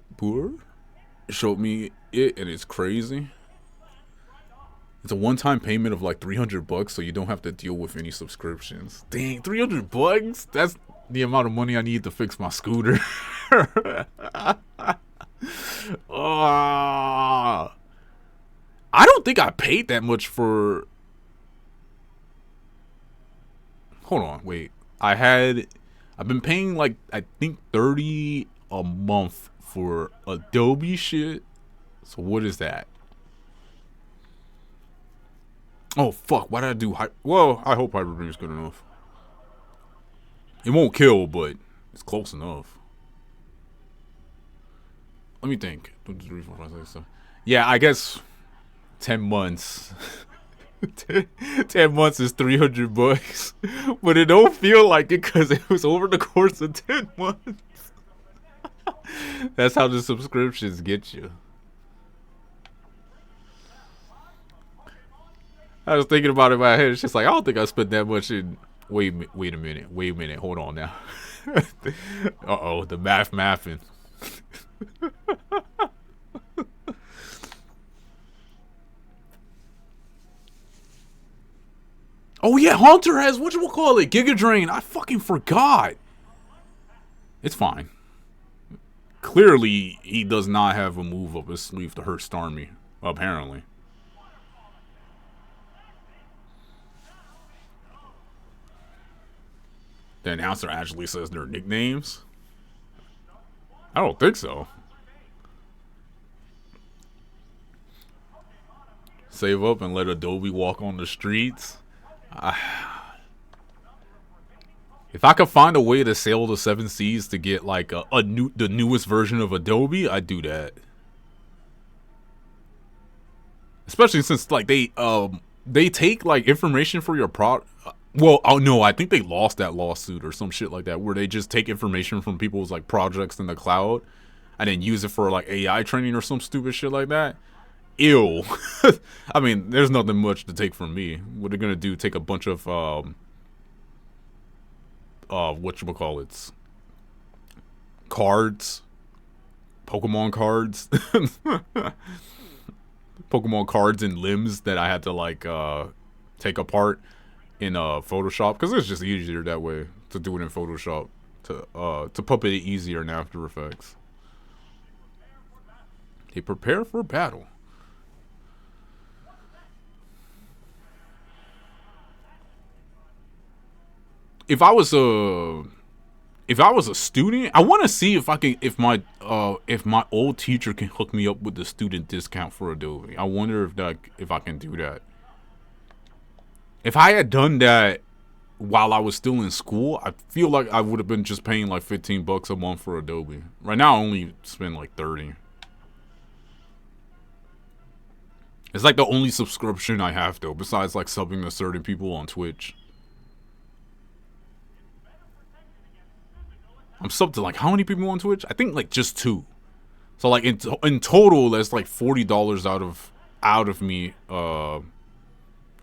showed me it, and it's crazy. It's a one-time payment of like $300, so you don't have to deal with any subscriptions. Dang, $300? That's the amount of money I need to fix my scooter. I don't think I paid that much for. Hold on, wait. I've been paying like I think $30 a month for Adobe shit. So what is that? Oh fuck! Why did I do well, I hope Hyperbeam is good enough. It won't kill, but it's close enough. Let me think. 1, 2, 3, 4, 5, 6, 7. Yeah, I guess 10 months. 10 months is $300, but it don't feel like it because it was over the course of 10 months. That's how the subscriptions get you. I was thinking about it in my head. It's just like, I don't think I spent that much in. Wait a minute. Hold on now. Uh-oh, the mathing. Oh yeah, Hunter has whatchamacallit, Giga Drain. I fucking forgot. It's fine. Clearly, he does not have a move up his sleeve to hurt Starmie. Apparently. The announcer actually says their nicknames? I don't think so. Save up and let Adobe walk on the streets. If I could find a way to sail the 7 seas to get like the newest version of Adobe, I'd do that. Especially since like they take like information for your product. Well, oh no, I think they lost that lawsuit or some shit like that, where they just take information from people's like projects in the cloud and then use it for like AI training or some stupid shit like that. Ew. I mean, there's nothing much to take from me. What they're gonna do? Take a bunch of whatchamacallits, cards, Pokemon cards, Pokemon cards and limbs that I had to like take apart in Photoshop, because it's just easier that way to do it in Photoshop, to puppet it easier in After Effects. They prepare for battle. If I was a student, I want to see if my old teacher can hook me up with the student discount for Adobe. I wonder if I can do that. If I had done that while I was still in school, I feel like I would have been just paying like $15 a month for Adobe. Right now, I only spend like $30. It's like the only subscription I have though, besides like subbing to certain people on Twitch. I'm subbed to like how many people on Twitch? I think like just 2. So like in total, that's like $40 out of out of me,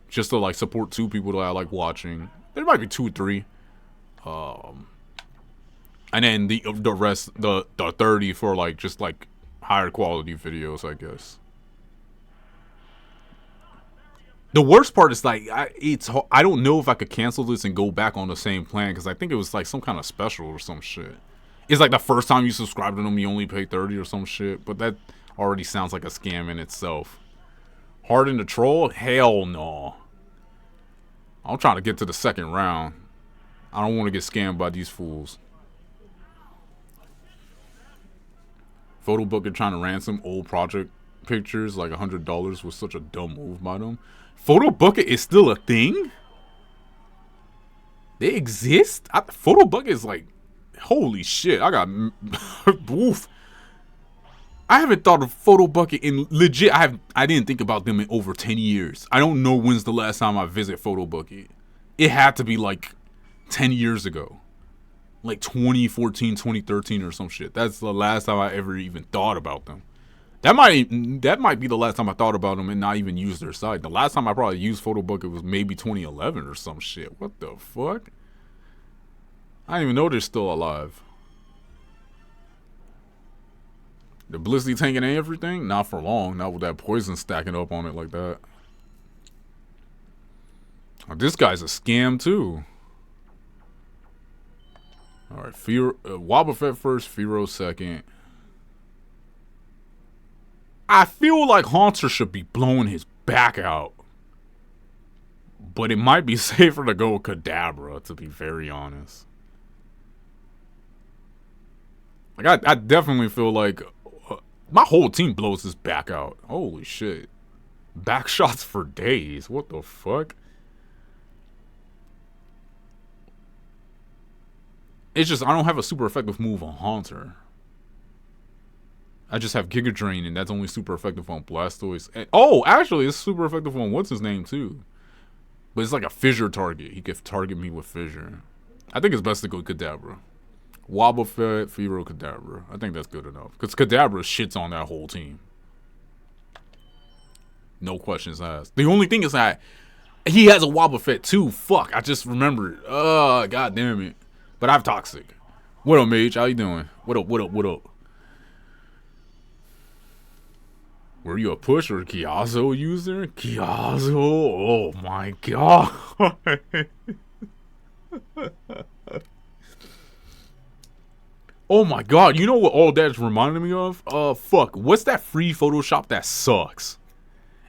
just to like support two people that I like watching. There might be 2 or 3. And then the rest, the 30 for like just like higher quality videos, I guess. The worst part is like I don't know if I could cancel this and go back on the same plan, because I think it was like some kind of special or some shit. It's like the first time you subscribe to them, you only pay 30 or some shit. But that already sounds like a scam in itself. Harden the troll? Hell no. I'm trying to get to the second round. I don't want to get scammed by these fools. Photobooker trying to ransom old project pictures like $100 was such a dumb move by them. Photobooker is still a thing? They exist? Photobooker is like, holy shit, I got oof. I haven't thought of Photobucket in legit. I didn't think about them in over 10 years. I don't know when's the last time I visit Photobucket. It had to be like 10 years ago. Like 2014, 2013 or some shit. That's the last time I ever even thought about them. That might be the last time I thought about them and not even used their site. The last time I probably used Photobucket was maybe 2011 or some shit. What the fuck? I didn't even know they're still alive. The Blissey tanking everything? Not for long. Not with that poison stacking up on it like that. Oh, this guy's a scam too. Alright, Wobbuffet first, Firo second. I feel like Haunter should be blowing his back out. But it might be safer to go with Kadabra, to be very honest. Like, I definitely feel like my whole team blows his back out. Holy shit. Back shots for days. What the fuck? It's just I don't have a super effective move on Haunter. I just have Giga Drain, and that's only super effective on Blastoise. And, oh, actually, it's super effective on what's his name too. But it's like a fissure target. He could target me with fissure. I think it's best to go Kadabra. Wobbuffet, Firo, Kadabra. I think that's good enough. Because Kadabra shits on that whole team. No questions asked. The only thing is that he has a Wobbuffet too. Fuck, I just remembered. God damn it. But I have Toxic. What up, Mage? How you doing? What up, what up, what up? Were you a push or a Kiazo user? Kiazo? Oh my god. Oh my god, you know what all that's reminding me of? Fuck. What's that free Photoshop that sucks?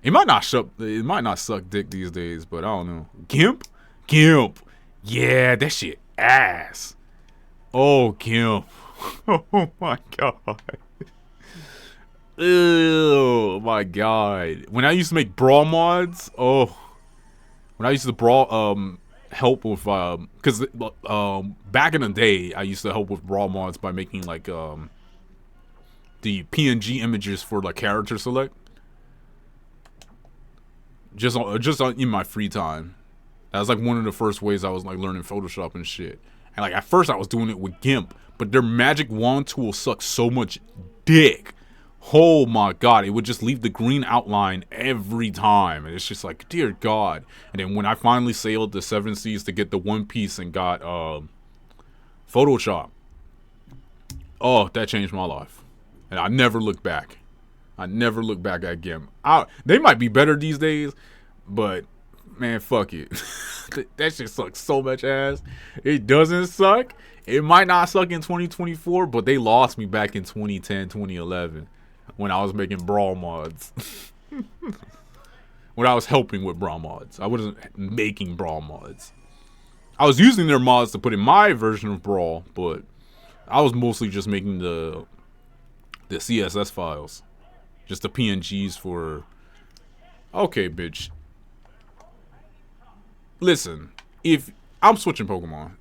It might not suck dick these days, but I don't know. GIMP? GIMP. Yeah, that shit ass. Oh, GIMP. Oh my god. Oh my god. When I used to make brawl mods, when I used to brawl help with because back in the day I used to help with brawl mods by making like the PNG images for like character select, just in my free time. That was like one of the first ways I was like learning Photoshop and shit. And like at first I was doing it with GIMP, but their magic wand tool sucks so much dick. Oh my god, it would just leave the green outline every time. And it's just like, dear god. And then when I finally sailed the 7 seas to get the One Piece and got Photoshop, oh, that changed my life. And I never looked back. I never looked back at GIMP. They might be better these days, but man, fuck it. That shit sucks so much ass. It doesn't suck. It might not suck in 2024, but they lost me back in 2010, 2011. When I was making brawl mods. When I was helping with brawl mods. I wasn't making brawl mods. I was using their mods to put in my version of brawl, but I was mostly just making the CSS files. Just the PNGs for... Okay, bitch. Listen, if... I'm switching Pokemon.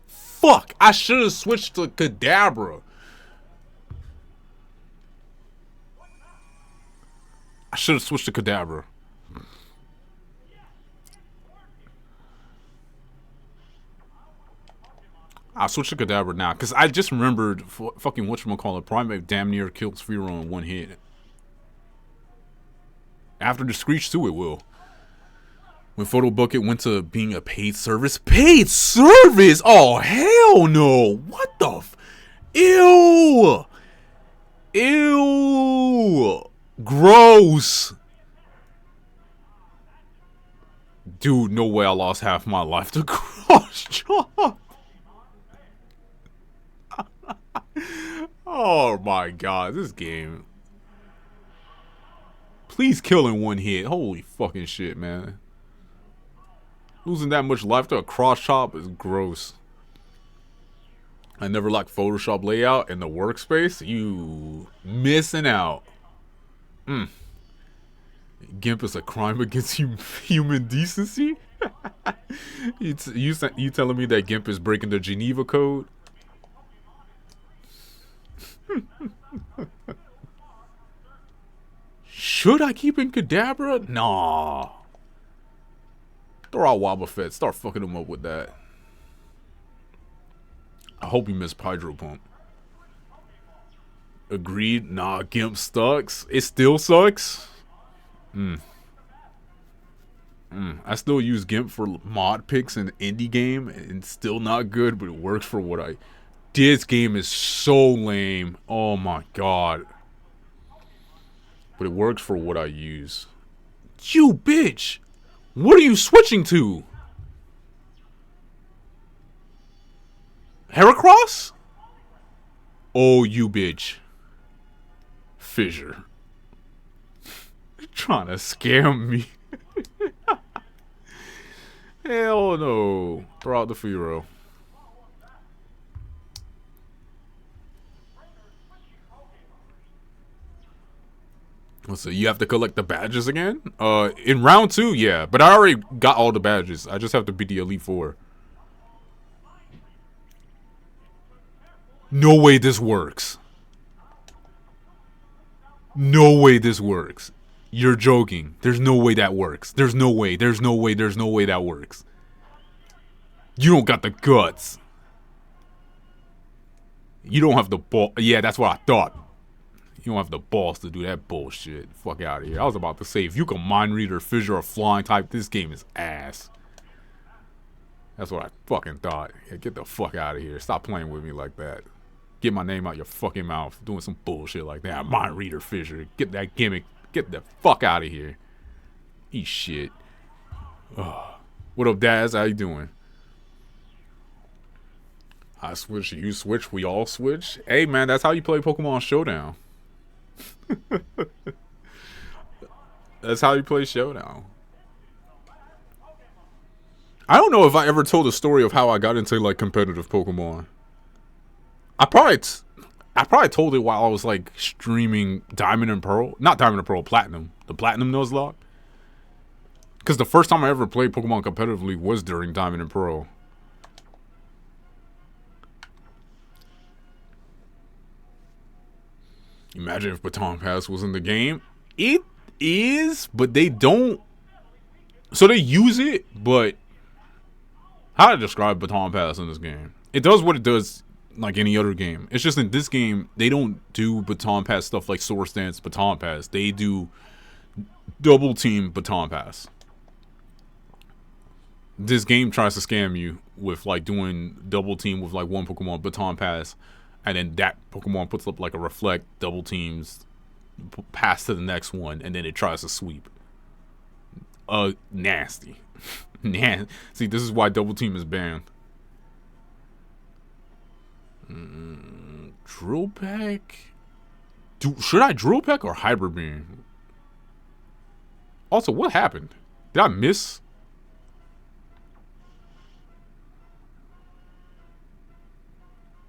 Fuck! I should have switched to Kadabra. I should have switched to Kadabra. I'll switch to Kadabra now, because I just remembered fucking whatchamacallit, Primate damn near killed Sphero in one hit. After the Screech too, it will. When Photo Bucket went to being a paid service. Paid service? Oh, hell no. What the ew. Ew. Gross. Dude, no way I lost half my life to cross chop. Oh my god, this game. Please kill in one hit. Holy fucking shit, man. Losing that much life to a cross chop is gross. I never liked Photoshop layout in the workspace. You missing out. GIMP is a crime against human decency? You telling me that GIMP is breaking the Geneva Code? Should I keep in Kadabra? Nah. Throw out Wobbuffet. Start fucking him up with that. I hope you missed Hydro Pump. Agreed. Nah, GIMP sucks. It still sucks. I still use GIMP for mod picks in indie game, and it's still not good, but it works for what I... This game is so lame. Oh my god. But it works for what I use. You bitch! What are you switching to? Heracross? Oh, you bitch. Fissure. Trying to scam me. Hell no. Throw out the Firo. Let's see, you have to collect the badges again? In round 2, yeah. But I already got all the badges. I just have to beat the Elite Four. No way this works. No way this works. You're joking. There's no way that works. There's no way. There's no way. There's no way that works. You don't got the guts. You don't have the ball. Yeah, that's what I thought. You don't have the balls to do that bullshit. Fuck out of here. I was about to say, if you can mind read or fissure or flying type, this game is ass. That's what I fucking thought. Yeah, get the fuck out of here. Stop playing with me like that. Get my name out your fucking mouth doing some bullshit like that. Mind reader fissure. Get that gimmick. Get the fuck out of here. Eat shit. Ugh. What up, Daz? How you doing? I switch, you switch, we all switch. Hey, man, that's how you play Pokemon Showdown. That's how you play Showdown. I don't know if I ever told the story of how I got into like competitive Pokemon. I probably told it while I was like streaming Diamond and Pearl. Not Diamond and Pearl, Platinum. The Platinum Nuzlocke. Because the first time I ever played Pokemon competitively was during Diamond and Pearl. Imagine if Baton Pass was in the game. It is, but they don't. So they use it, but how to describe Baton Pass in this game? It does what it does like any other game. It's just in this game, they don't do Baton Pass stuff like Source Dance Baton Pass. They do double team Baton Pass. This game tries to scam you with like doing double team with like one Pokemon Baton Pass. And then that Pokemon puts up like a reflect, double teams, pass to the next one, and then it tries to sweep. Nasty. See, this is why double team is banned. Drill Peck? Should I Drill Peck or Hybrid Beam? Also, what happened? Did I miss?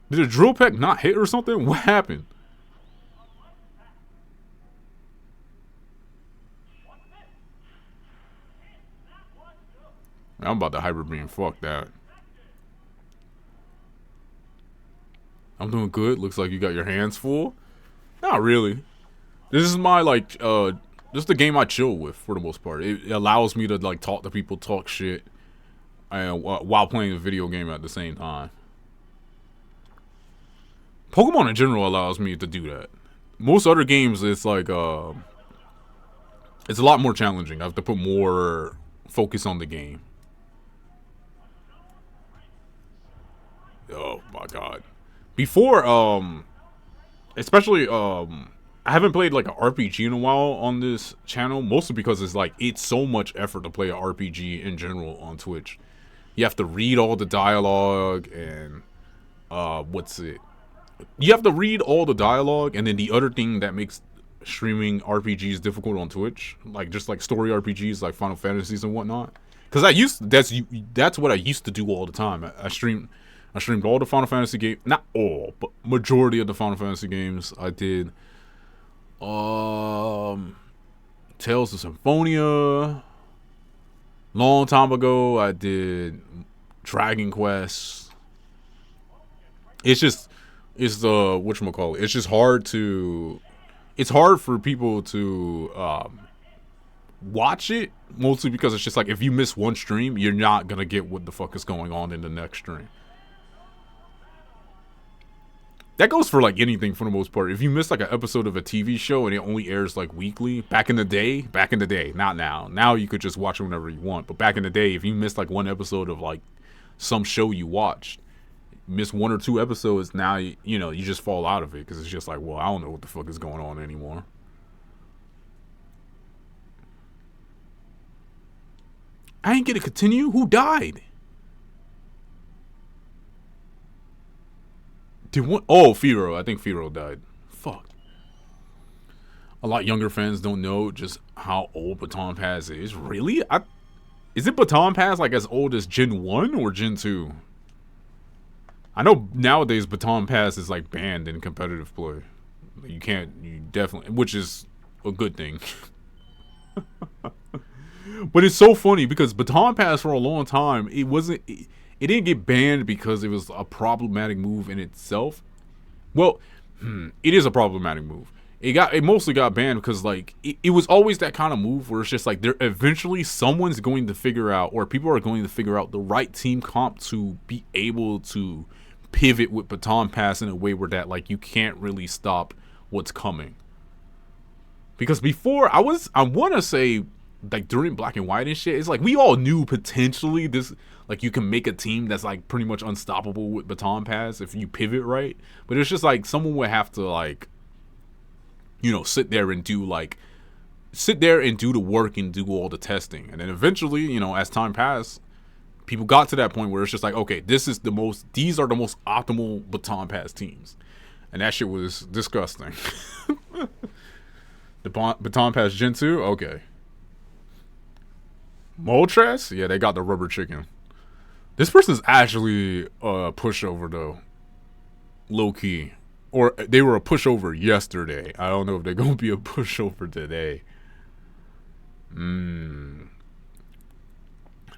Did a Drill Peck not hit or something? What happened? I'm about to Hybrid Beam. Fuck that. I'm doing good. Looks like you got your hands full. Not really. This is my like this is the game I chill with for the most part. It allows me to like talk to people, talk shit, and while playing a video game at the same time. Pokemon in general allows me to do that. Most other games, it's like it's a lot more challenging. I have to put more focus on the game. Oh my god. Before, especially, I haven't played like an RPG in a while on this channel, mostly because it's like, it's so much effort to play an RPG in general on Twitch. You have to read all the dialogue and, what's it? You have to read all the dialogue, and then the other thing that makes streaming RPGs difficult on Twitch, like just like story RPGs, like Final Fantasies and whatnot. Because that's what I used to do all the time. I streamed all the Final Fantasy games, not all, but majority of the Final Fantasy games. I did, Tales of Symphonia. Long time ago, I did Dragon Quest. It's just, it's the whatchamacallit. It's just hard to, it's hard for people to watch it, mostly because it's just like, if you miss one stream, you're not gonna get what the fuck is going on in the next stream. That goes for like anything for the most part. If you miss like an episode of a TV show and it only airs like weekly, back in the day, not now. Now you could just watch it whenever you want. But back in the day, if you missed like one episode of like some show you watched, miss one or two episodes, now you know, you just fall out of it because it's just like, well, I don't know what the fuck is going on anymore. I ain't gonna continue. Who died? Did one? Oh, Firo. I think Firo died. Fuck. A lot younger fans don't know just how old Baton Pass is. Really? Is it Baton Pass like as old as Gen 1 or Gen 2? I know nowadays Baton Pass is like banned in competitive play. You definitely, which is a good thing. But it's so funny because Baton Pass for a long time, it didn't get banned because it was a problematic move in itself. Well, it is a problematic move. It mostly got banned because like it was always that kind of move where it's just like, there eventually someone's going to figure out, or people are going to figure out the right team comp to be able to pivot with Baton Pass in a way where that like you can't really stop what's coming. Because before, I want to say, like during Black and White and shit, it's like we all knew potentially this, like you can make a team that's like pretty much unstoppable with Baton Pass if you pivot right. But it's just like someone would have to like, you know, sit there and do the work and do all the testing. And then eventually, you know, as time passed, people got to that point where it's just like, okay, these are the most optimal Baton Pass teams. And that shit was disgusting. The Baton Pass Gen 2? Okay. Moltres? Yeah, they got the rubber chicken. This person's actually a pushover, though. Low key. Or they were a pushover yesterday. I don't know if they're going to be a pushover today.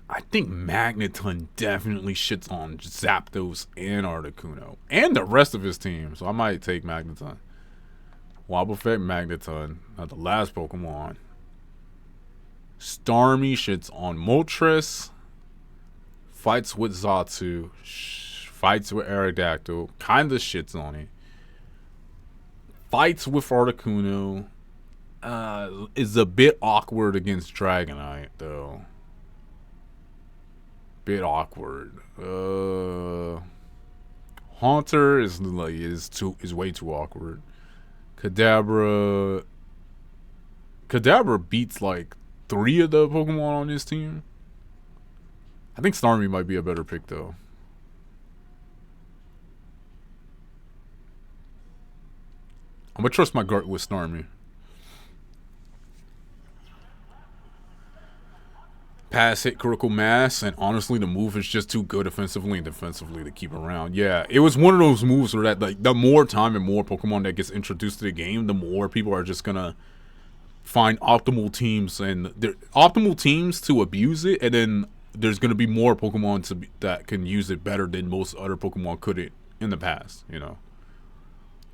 I think Magneton definitely shits on Zapdos and Articuno. And the rest of his team. So I might take Magneton. Wobbuffet, Magneton. Not the last Pokemon. Starmie shits on Moltres. Fights with Xatu. Fights with Aerodactyl. Kinda shits on it. Fights with Articuno. Is a bit awkward against Dragonite, though. Bit awkward. Haunter is way too awkward. Kadabra beats like 3 of the Pokemon on his team. I think Starmie might be a better pick though. I'm gonna trust my gut with Starmie. Pass hit critical mass, and honestly the move is just too good offensively and defensively to keep around. Yeah, it was one of those moves where that like the more time and more Pokemon that gets introduced to the game, the more people are just gonna find optimal teams to abuse it, and then there's gonna be more Pokemon that can use it better than most other Pokemon could it in the past, you know.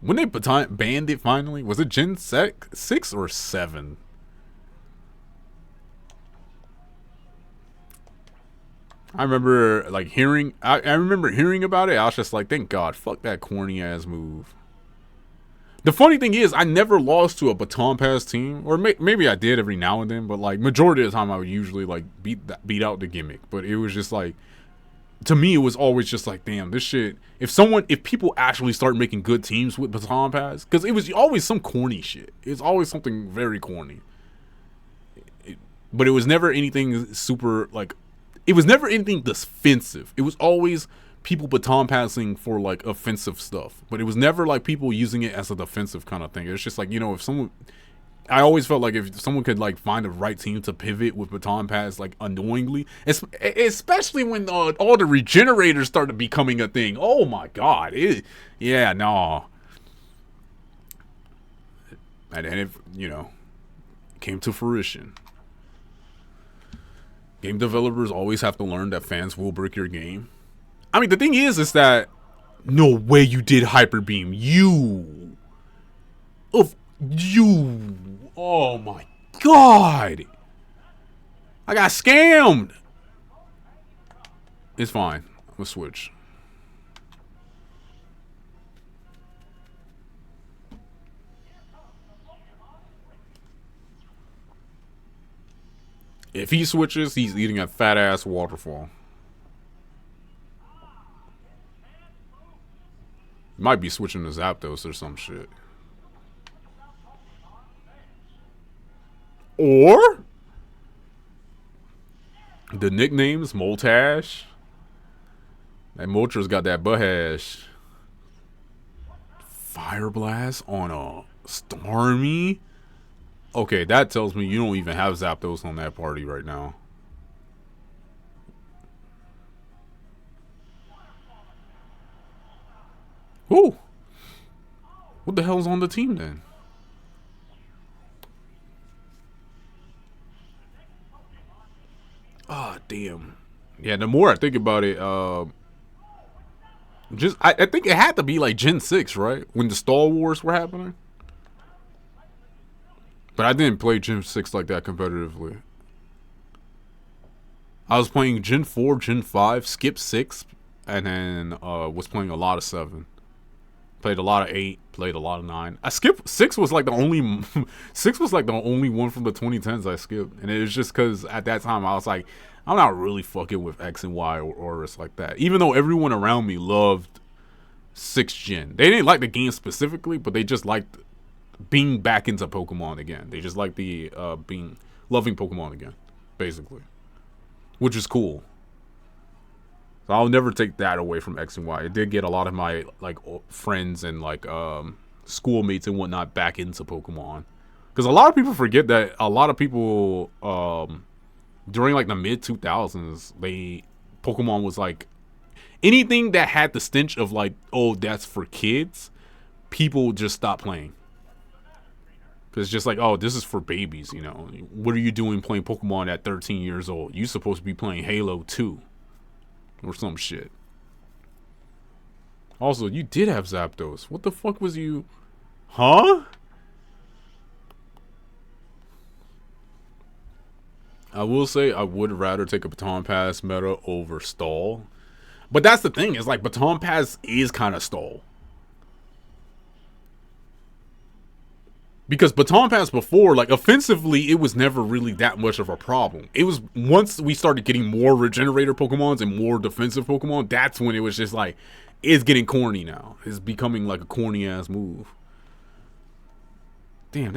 When they banned it finally, was it Gen 6 or 7? I remember like hearing. I remember hearing about it. I was just like, thank God, fuck that corny ass move. The funny thing is, I never lost to a baton pass team, or maybe I did every now and then. But like majority of the time, I would usually like beat out the gimmick. But it was just like, to me, it was always just like, damn, this shit. If people actually start making good teams with baton pass, because it was always some corny shit. It's always something very corny. But it was never anything super like. It was never anything defensive. It was always people baton passing for like offensive stuff, but it was never like people using it as a defensive kind of thing. It's just like, you know, if someone, I always felt like if someone could like find the right team to pivot with baton pass like unknowingly, especially when all the regenerators started becoming a thing. Oh my God. Yeah, no. And then it, you know, came to fruition. Game developers always have to learn that fans will break your game. I mean, the thing is that no way you did Hyper Beam. You. Oh my God. I got scammed. It's fine. I'm gonna switch. If he switches, he's eating a fat ass waterfall. Might be switching to Zapdos or some shit. Or the nicknames Moltash. That Moltres got that butt hash. Fire Blast on a Starmie. Okay, that tells me you don't even have Zapdos on that party right now. Who? What the hell's on the team then? Ah, damn. Yeah, the more I think about it, I think it had to be like Gen 6, right? When the Star Wars were happening. But I didn't play Gen 6 like that competitively. I was playing Gen 4, Gen 5, skipped 6, and then was playing a lot of 7. Played a lot of 8, played a lot of 9. I skipped 6 was like the only 6 was like the only one from the 2010s I skipped. And it was just because at that time I was like, I'm not really fucking with X and Y or Aurus like that. Even though everyone around me loved 6th gen. They didn't like the game specifically, but they just liked being back into Pokemon again. They just like the loving Pokemon again, basically, which is cool. So I'll never take that away from X and Y. It did get a lot of my like friends and like schoolmates and whatnot back into Pokemon, because a lot of people forget that a lot of people during like the mid 2000s, Pokemon was like anything that had the stench of like, oh, that's for kids. People just stopped playing. Because it's just like, oh, this is for babies, you know. What are you doing playing Pokemon at 13 years old? You're supposed to be playing Halo 2. Or some shit. Also, you did have Zapdos. What the fuck was you... Huh? I will say I would rather take a Baton Pass meta over Stall. But that's the thing. Is like Baton Pass is kind of Stall. Because Baton Pass before, like, offensively, it was never really that much of a problem. It was once we started getting more Regenerator Pokemons and more defensive Pokemon, that's when it was just like, it's getting corny now. It's becoming like a corny-ass move. Damn,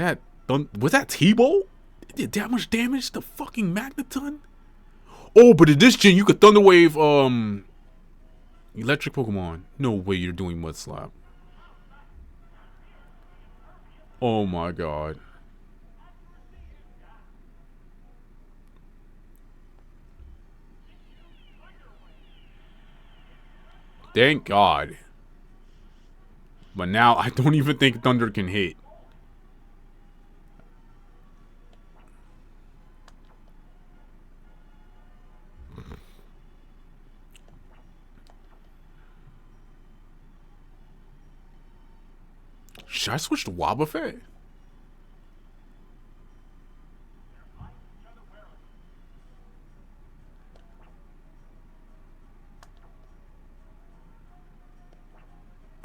was that T-Bolt? It did that much damage to fucking Magneton? Oh, but in this gen, you could Thunder Wave, electric Pokemon. No way you're doing Mud Slap. Oh my God. Thank God. But now I don't even think Thunder can hit. Should I switch to Wobbuffet?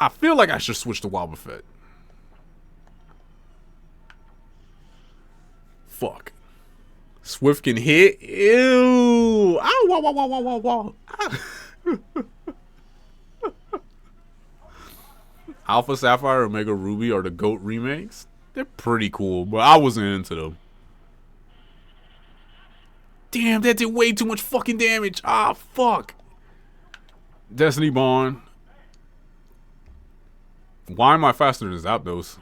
I feel like I should switch to Wobbuffet. Fuck. Swift can hit. Ew. Ow, wow, wow, wow, wow, wow, wow. Alpha Sapphire, Omega Ruby are the GOAT remakes. They're pretty cool, but I wasn't into them. Damn, that did way too much fucking damage. Ah, fuck. Destiny Bond. Why am I faster than Zapdos?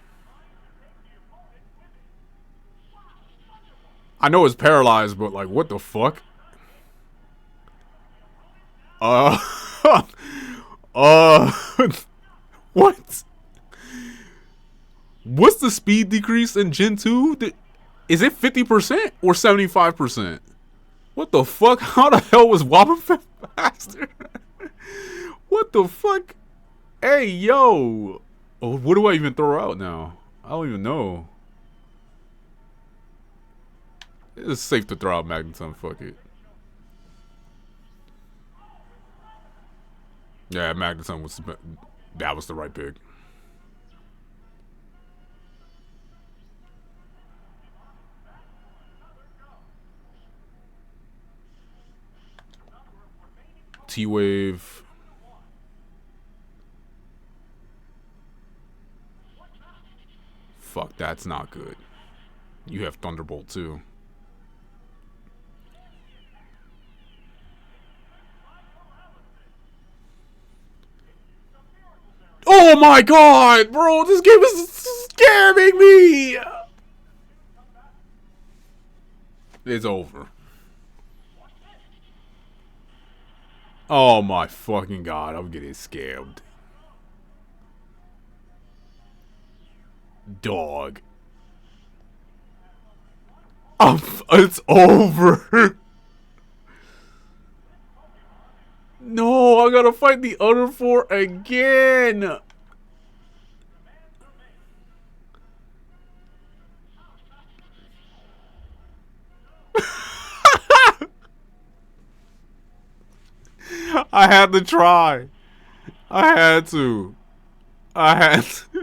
I know it's paralyzed, but like, what the fuck? What? What's the speed decrease in Gen 2? Is it 50% or 75%? What the fuck? How the hell was Wobbuffet faster? What the fuck? Hey, yo. Oh, what do I even throw out now? I don't even know. It's safe to throw out Magneton. Fuck it. Yeah, Magneton was that was the right pick. T-Wave. Fuck, that's not good. You have Thunderbolt too. Oh my god, bro, this game is scaring me. It's over. Oh my fucking god, I'm getting scammed. Dog. It's over. No, I gotta fight the other four again. I had to try. I had to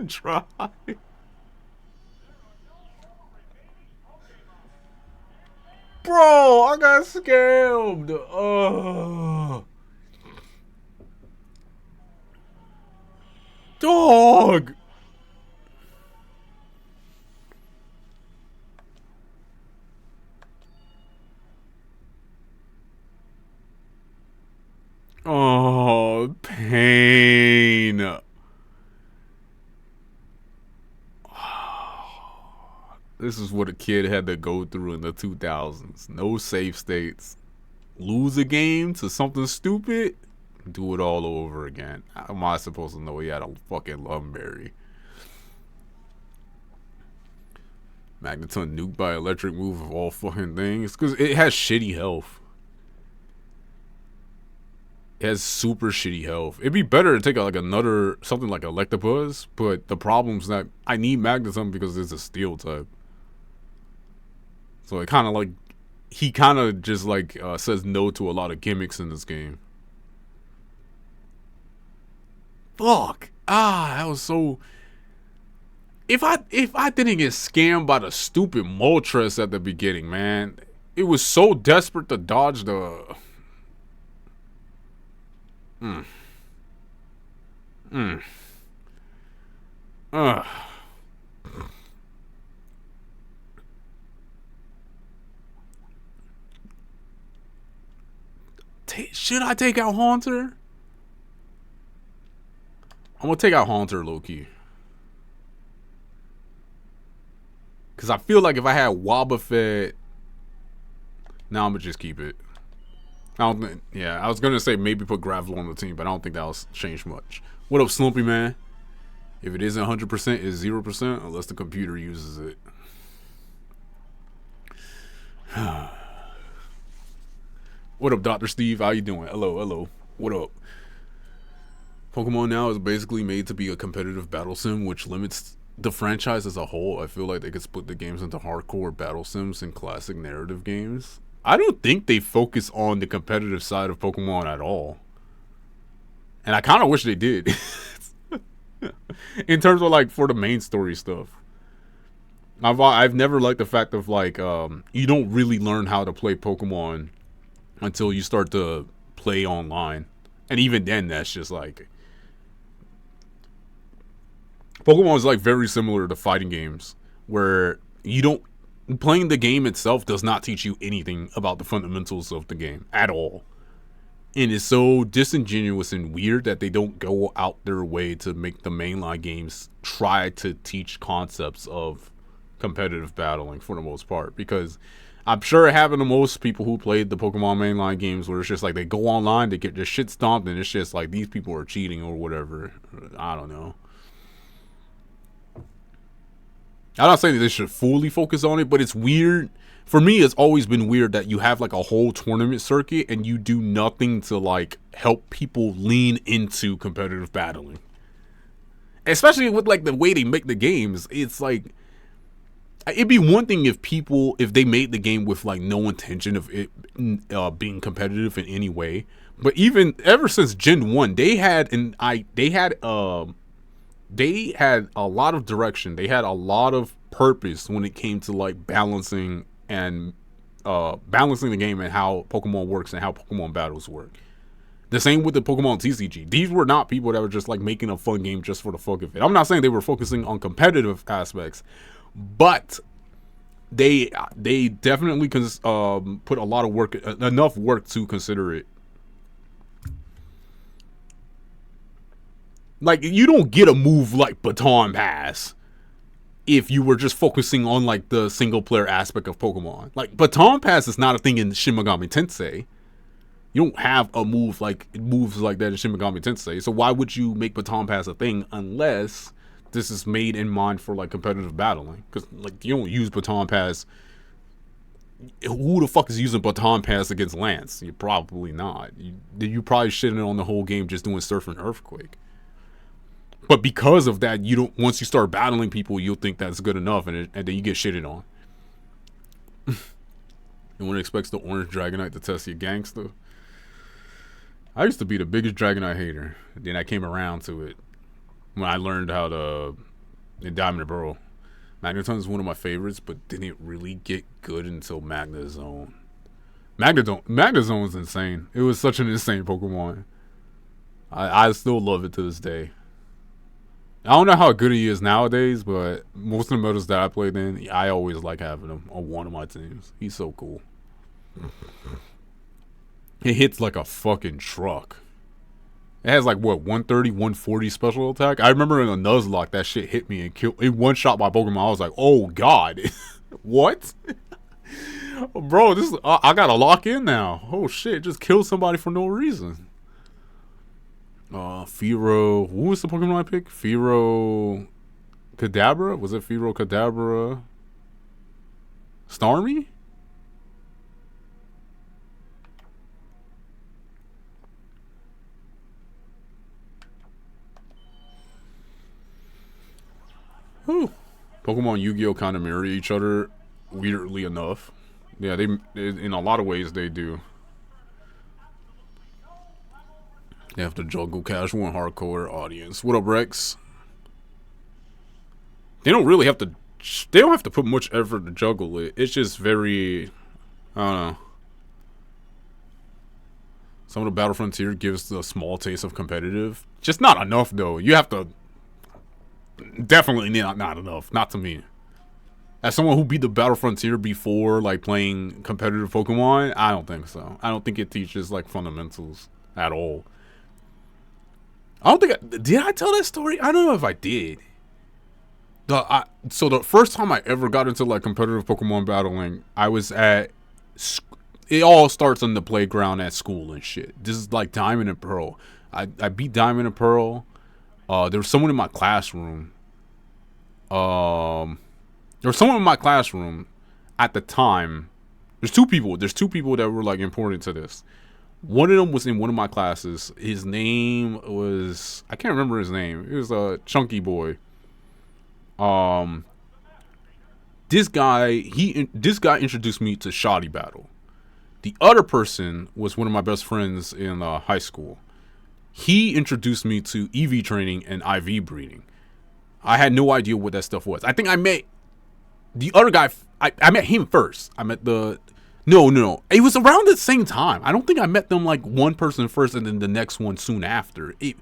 try. Bro, I got scammed. Dog. Oh, pain. This is what a kid had to go through in the 2000s. No save states. Lose a game to something stupid. Do it all over again. How am I supposed to know he had a fucking Lumberry? Magneton nuked by electric move of all fucking things. Because it has shitty health. It has super shitty health. It'd be better to take like another, something like Electabuzz. But the problem's that I need Magneton because it's a steel type. So it kind of like, he kind of just like says no to a lot of gimmicks in this game. Fuck. That was so. If I didn't get scammed by the stupid Moltres at the beginning, man, it was so desperate to dodge the. Should I take out Haunter? I'm gonna take out Haunter, low-key. Because I feel like if I had Wobbuffet... Now I'm gonna just keep it. I don't think... Yeah, I was gonna say maybe put Graveler on the team, but I don't think that'll change much. What up, Slumpy, man? If it isn't 100%, it's 0% unless the computer uses it. What up, Dr. Steve? How you doing? Hello, hello. What up? Pokemon now is basically made to be a competitive battle sim, which limits the franchise as a whole. I feel like they could split the games into hardcore battle sims and classic narrative games. I don't think they focus on the competitive side of Pokemon at all. And I kind of wish they did. In terms of like for the main story stuff. I've never liked the fact of like you don't really learn how to play Pokemon until you start to play online. And even then that's just like Pokemon is like very similar to fighting games where you don't playing the game itself does not teach you anything about the fundamentals of the game at all. And it's so disingenuous and weird that they don't go out their way to make the mainline games try to teach concepts of competitive battling for the most part, because I'm sure having the most people who played the Pokemon mainline games where it's just like they go online, they get their shit stomped, and it's just like these people are cheating or whatever. I don't know. I'm not saying that they should fully focus on it, but it's weird. For me, it's always been weird that you have like a whole tournament circuit and you do nothing to like help people lean into competitive battling. Especially with like the way they make the games. It's like, it'd be one thing if they made the game with like no intention of it being competitive in any way. But even ever since Gen 1, they had a lot of direction. They had a lot of purpose when it came to like balancing the game and how Pokemon works and how Pokemon battles work. The same with the Pokemon TCG. These were not people that were just like making a fun game just for the fuck of it. I'm not saying they were focusing on competitive aspects, but they definitely put a lot of work, enough work to consider it. Like, you don't get a move like Baton Pass if you were just focusing on like the single player aspect of Pokemon. Like, Baton Pass is not a thing in Shin Megami Tensei. You don't have moves like that in Shin Megami Tensei. So why would you make Baton Pass a thing unless this is made in mind for like competitive battling? Because like you don't use Baton Pass. Who the fuck is using Baton Pass against Lance? You're probably not. You probably shitting on the whole game just doing Surf and Earthquake. But because of that, you don't. Once you start battling people, you'll think that's good enough, and then you get shitted on. No one expects the Orange Dragonite to test your gangster. I used to be the biggest Dragonite hater. Then I came around to it when I learned how to in Diamond and Pearl. Magneton is one of my favorites, but didn't really get good until Magnezone. Magnezone is insane. It was such an insane Pokemon. I still love it to this day. I don't know how good he is nowadays, but most of the metas that I played in, I always like having him on one of my teams. He's so cool. He hits like a fucking truck. It has like, what, 130, 140 special attack? I remember in a Nuzlocke, that shit hit me and killed. It one-shot my Pokemon. I was like, oh, God. What? Bro, I gotta lock in now. Oh, shit. Just kill somebody for no reason. Fearow. Who was the Pokemon I picked? Fearow Kadabra? Was it Fearow Kadabra? Starmie? Whew. Pokemon Yu-Gi-Oh! Kind of mirror each other, weirdly enough. Yeah, they in a lot of ways they do. They have to juggle casual and hardcore audience. What up, Rex? They don't really have to. They don't have to put much effort to juggle it. It's just very. I don't know. Some of the Battle Frontier gives a small taste of competitive. Just not enough, though. You have to. Definitely not enough. Not to me. As someone who beat the Battle Frontier before, like, playing competitive Pokemon, I don't think so. I don't think it teaches, like, fundamentals at all. I don't think did I tell that story? I don't know if I did. So the first time I ever got into like competitive Pokemon battling, I was at. It all starts on the playground at school and shit. This is like Diamond and Pearl. I beat Diamond and Pearl. There was someone in my classroom. There was someone in my classroom at the time. There's two people that were like important to this. One of them was in one of my classes. His name was, I can't remember his name. It was a chunky boy. This guy introduced me to Shoddy Battle. The other person was one of my best friends in high school. he introduced me to EV training and IV breeding. I had no idea what that stuff was. I think I met the other guy. I met him first. I met the no. It was around the same time. I don't think I met them like one person first and then the next one soon after. It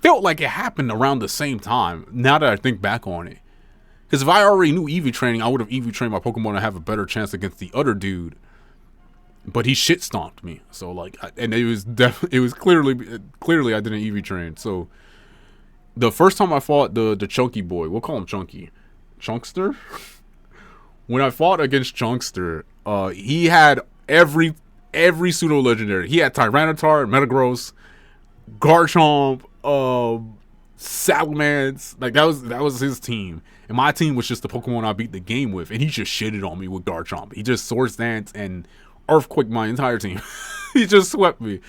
felt like it happened around the same time. Now that I think back on it, because if I already knew EV training, I would have EV trained my Pokemon to have a better chance against the other dude. But he shit stomped me. So like, and it was clearly I didn't EV train. So the first time I fought the chunky boy, we'll call him Chunky, Chunkster. When I fought against Chunkster, he had every pseudo legendary. He had Tyranitar, Metagross, Garchomp, Salamence. Like that was his team, and my team was just the Pokemon I beat the game with, and he just shitted on me with Garchomp. He just Swords Dance and Earthquake my entire team. He just swept me.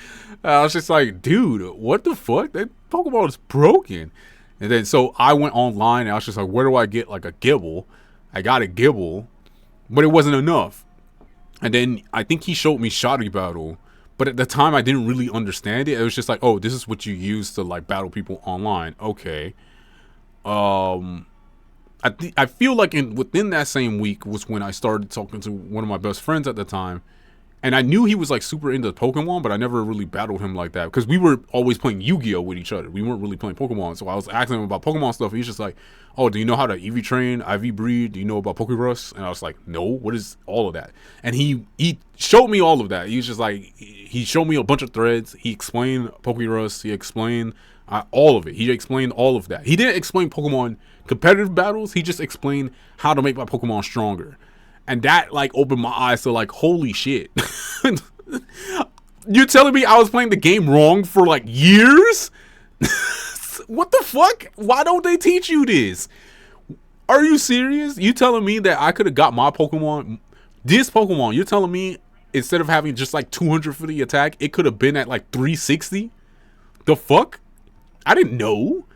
I was just like, dude, what the fuck? That Pokemon is broken. And then so I went online and I was just like, where do I get like a Gibble? I got a Gibble, but it wasn't enough. And then I think he showed me Shoddy Battle, but at the time I didn't really understand it. It was just like, oh, this is what you use to like battle people online. Okay. I feel like within that same week was when I started talking to one of my best friends at the time. And I knew he was like super into Pokemon, but I never really battled him like that because we were always playing Yu-Gi-Oh with each other. We weren't really playing Pokemon. So I was asking him about Pokemon stuff. And he's just like, oh, do you know how to EV train, IV breed? Do you know about Pokerus? And I was like, no, what is all of that? And he showed me all of that. He was just like, he showed me a bunch of threads. He explained Pokerus. He explained all of it. He explained all of that. He didn't explain Pokemon competitive battles. He just explained how to make my Pokemon stronger. And that like opened my eyes to like, holy shit. You're telling me I was playing the game wrong for like years? What the fuck? Why don't they teach you this? Are you serious? You telling me that I could have got my Pokemon, this Pokemon, you're telling me instead of having just like 250 attack, it could have been at like 360? The fuck? I didn't know.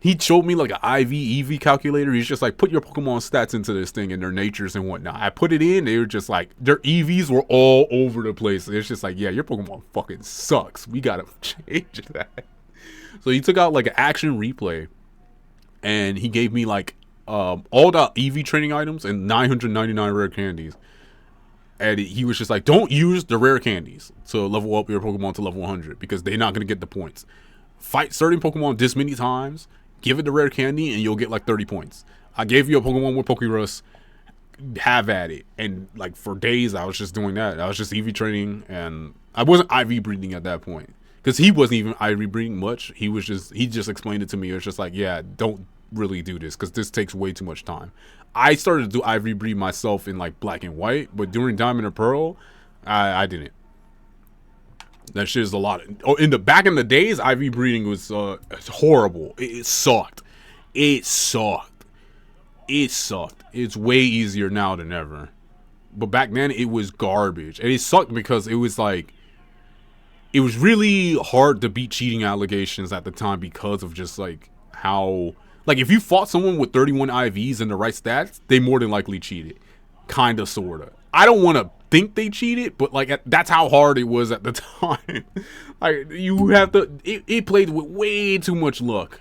He showed me like an IV EV calculator. He's just like, put your Pokemon stats into this thing and their natures and whatnot. I put it in. They were just like, their EVs were all over the place. It's just like, yeah, your Pokemon fucking sucks. We gotta change that. So he took out like an action replay, and he gave me like all the EV training items and 999 rare candies. And he was just like, don't use the rare candies to level up your Pokemon to level 100 because they're not gonna get the points. Fight certain Pokemon this many times. Give it the rare candy and you'll get like 30 points. I gave you a Pokemon with Pokerus. Have at it. And like for days I was just doing that. I was just EV training, and I wasn't IV breeding at that point because he wasn't even IV breeding much. He just explained it to me. It was just like, yeah, don't really do this because this takes way too much time. I started to do IV breed myself in like Black and White, but during Diamond and Pearl, I didn't. That shit is a lot. In the back in the days, IV breeding was horrible. It sucked. It sucked. It's way easier now than ever. But back then, it was garbage. And it sucked because it was like, it was really hard to beat cheating allegations at the time because of just like how, like if you fought someone with 31 IVs and the right stats, they more than likely cheated. Kinda, sorta. I don't want to think they cheated, but like that's how hard it was at the time. Like you have to, it played with way too much luck,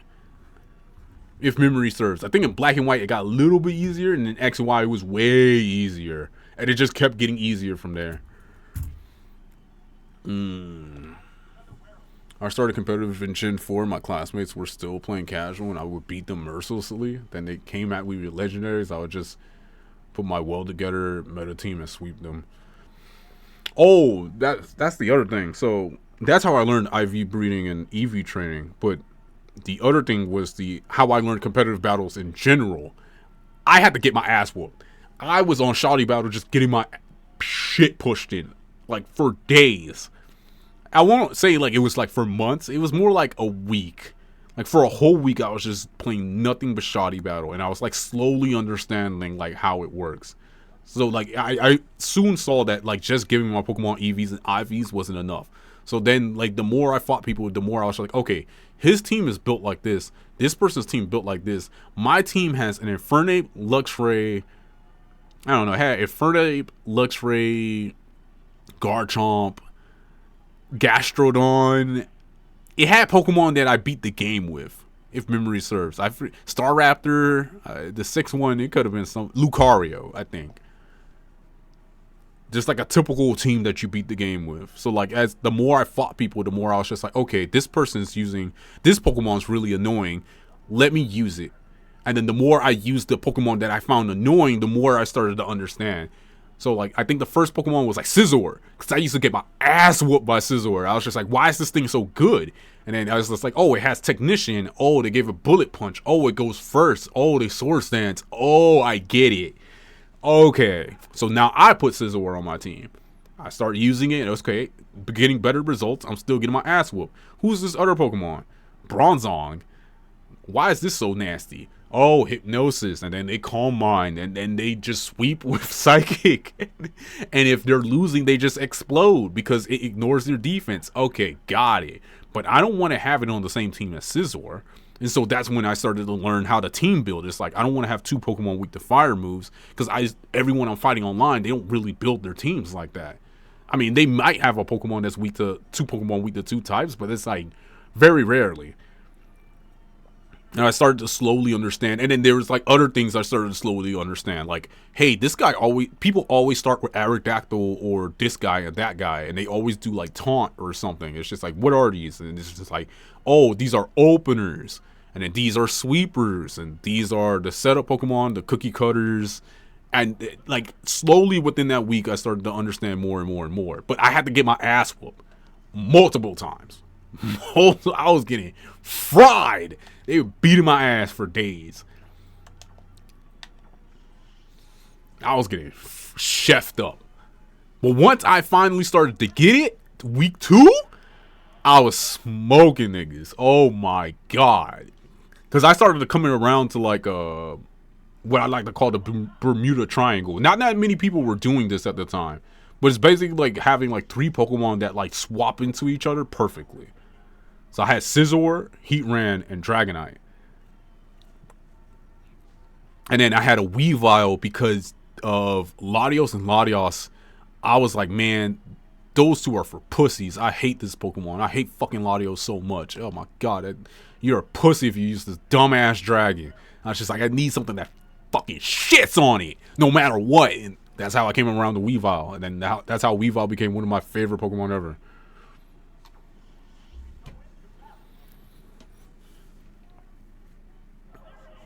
if memory serves. I think in Black and White it got a little bit easier, and in X and Y it was way easier, and it just kept getting easier from there. I started competitive in Gen 4. My classmates were still playing casual, and I would beat them mercilessly. Then they came at me with legendaries. I would just put my well together meta team and sweep them. Oh, that's the other thing. So that's how I learned IV breeding and EV training. But the other thing was how I learned competitive battles in general. I had to get my ass whooped. I was on Shoddy Battle just getting my shit pushed in like for days. I won't say like it was like for months. It was more like a week. Like for a whole week I was just playing nothing but Shoddy Battle, and I was like slowly understanding like how it works. So like I soon saw that like just giving my Pokemon EVs and IVs wasn't enough. So then like the more I fought people, the more I was like, okay, his team is built like this. This person's team built like this. My team has an Infernape, Luxray, I don't know, had Infernape, Luxray, Garchomp, Gastrodon. It had Pokemon that I beat the game with, if memory serves. Staraptor, the sixth one, it could have been some Lucario, I think. Just like a typical team that you beat the game with. So like, as the more I fought people, the more I was just like, okay, this person's using this Pokemon's really annoying. Let me use it. And then the more I used the Pokemon that I found annoying, the more I started to understand. So like, I think the first Pokemon was like Scizor, because I used to get my ass whooped by Scizor. I was just like, why is this thing so good? And then I was just like, oh, it has Technician. Oh, they gave a Bullet Punch. Oh, it goes first. Oh, they Sword Stance. Oh, I get it. Okay, so now I put Scizor on my team. I start using it, and okay, getting better results. I'm still getting my ass whooped. Who's this other Pokemon? Bronzong. Why is this so nasty? Oh, Hypnosis, and then they Calm Mind, and then they just sweep with Psychic. And if they're losing, they just explode because it ignores their defense. Okay, got it. But I don't want to have it on the same team as Scizor. And so that's when I started to learn how to team build. It's like, I don't want to have two Pokemon weak to fire moves, because everyone I'm fighting online, they don't really build their teams like that. I mean, they might have a Pokemon that's weak to two Pokemon weak to two types, but it's like very rarely. And I started to slowly understand. And then there was like other things I started to slowly understand. Like, hey, this guy people always start with Aerodactyl or this guy and that guy, and they always do like taunt or something. It's just like, what are these? And it's just like, oh, these are openers. And then these are sweepers, and these are the setup Pokemon, the cookie cutters. And like slowly within that week, I started to understand more and more and more. But I had to get my ass whooped multiple times. I was getting fried. They were beating my ass for days. I was getting chefed up. But once I finally started to get it, week 2, I was smoking niggas. Oh my god. Because I started to coming around to like what I like to call the Bermuda Triangle. Not that many people were doing this at the time, but it's basically like having like 3 Pokemon that like swap into each other perfectly. So I had Scizor, Heatran, and Dragonite. And then I had a Weavile because of Latios and Latios. I was like, man, those two are for pussies. I hate this Pokemon. I hate fucking Latios so much. Oh my god, you're a pussy if you use this dumbass dragon. I was just like, I need something that fucking shits on it, no matter what. And that's how I came around to Weavile. And then that's how Weavile became one of my favorite Pokemon ever.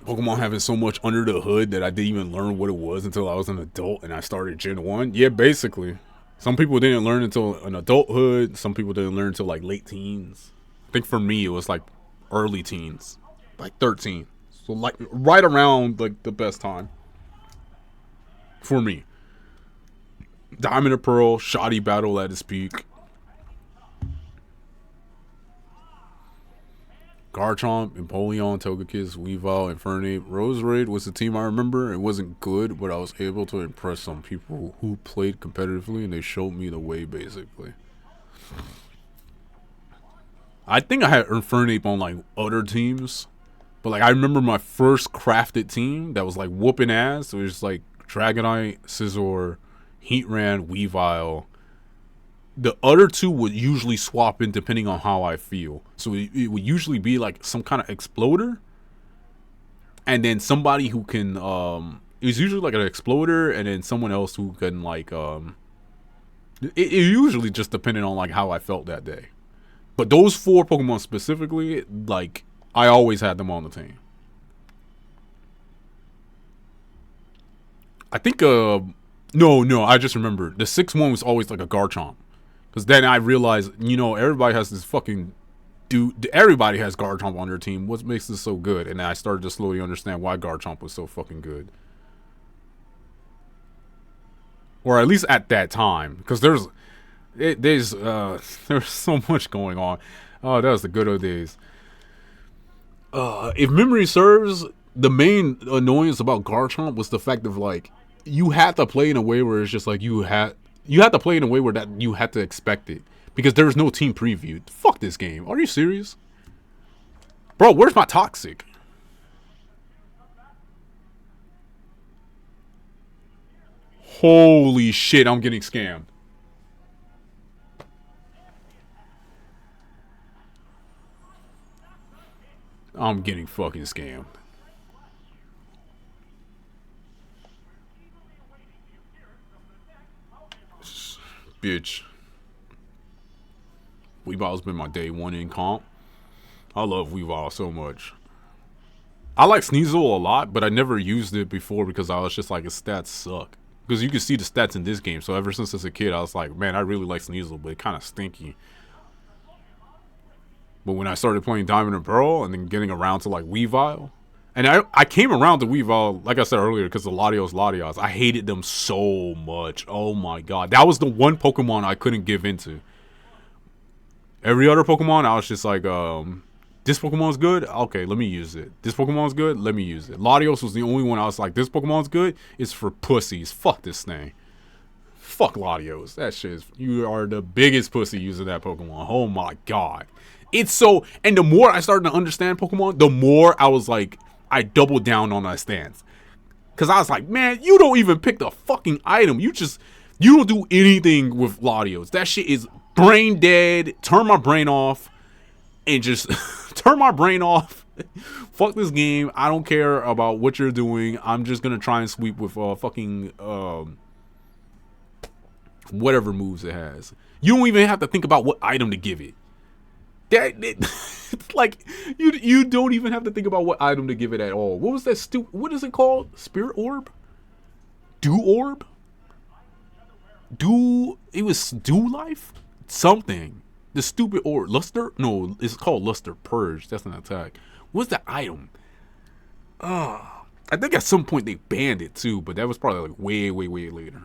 Pokemon having so much under the hood that I didn't even learn what it was until I was an adult and I started Gen 1. Yeah, basically. Some people didn't learn until an adulthood. Some people didn't learn until like late teens. I think for me, it was like early teens, like 13. So like right around like the best time for me. Diamond and Pearl, shoddy battle at its peak. Garchomp, Empoleon, Togekiss, Weavile, Infernape, Roserade was the team I remember. It wasn't good, but I was able to impress some people who played competitively, and they showed me the way, basically. I think I had Infernape on, like, other teams. But, like, I remember my first crafted team that was, like, whooping ass. It was just, like, Dragonite, Scizor, Heatran, Weavile. The other 2 would usually swap in depending on how I feel. So it would usually be like some kind of exploder, and then somebody who can it was usually like an exploder, and then someone else who can like it usually just depended on like how I felt that day. But those 4 Pokemon specifically, like I always had them on the team. I think no, I just remember the 6th one was always like a Garchomp. Because then I realized, you know, everybody has this fucking everybody has Garchomp on their team. What makes this so good? And then I started to slowly understand why Garchomp was so fucking good. Or at least at that time. Because there's so much going on. Oh, that was the good old days. If memory serves, the main annoyance about Garchomp was the fact of like, you had to play in a way where it's just like you had to play in a way where that you had to expect it. Because there was no team preview. Fuck this game. Are you serious? Bro, where's my Toxic? Holy shit, I'm getting scammed. I'm getting fucking scammed. Bitch. Weevil's been my day one in comp. I love Weevil so much. I like Sneasel a lot, but I never used it before because I was just like, his stats suck. Because you can see the stats in this game. So ever since as a kid, I was like, man, I really like Sneasel, but it kind of stinky. But when I started playing Diamond and Pearl and then getting around to like Weavile, and I came around to Weavile, like I said earlier, because the Latios. I hated them so much. Oh my god. That was the one Pokemon I couldn't give into. Every other Pokemon, I was just like, this Pokemon's good? Okay, let me use it. This Pokemon's good? Let me use it. Latios was the only one I was like, this Pokemon's good? It's for pussies. Fuck this thing. Fuck Latios. That shit is... You are the biggest pussy using that Pokemon. Oh my god. It's so... And the more I started to understand Pokemon, the more I was like... I doubled down on my stance. Because I was like, man, you don't even pick the fucking item. You don't do anything with Latios. That shit is brain dead. Turn my brain off. And just... turn my brain off. Fuck this game. I don't care about what you're doing. I'm just gonna try and sweep with fucking whatever moves it has. You don't even have to think about what item to give it. It's like you don't even have to think about what item to give it at all. What was that what is it called? Spirit Orb? Dew Orb? It was Dew Life? Something. The stupid orb. Luster? No, it's called Luster Purge. That's an attack. What's the item? I think at some point they banned it too, but that was probably like way later.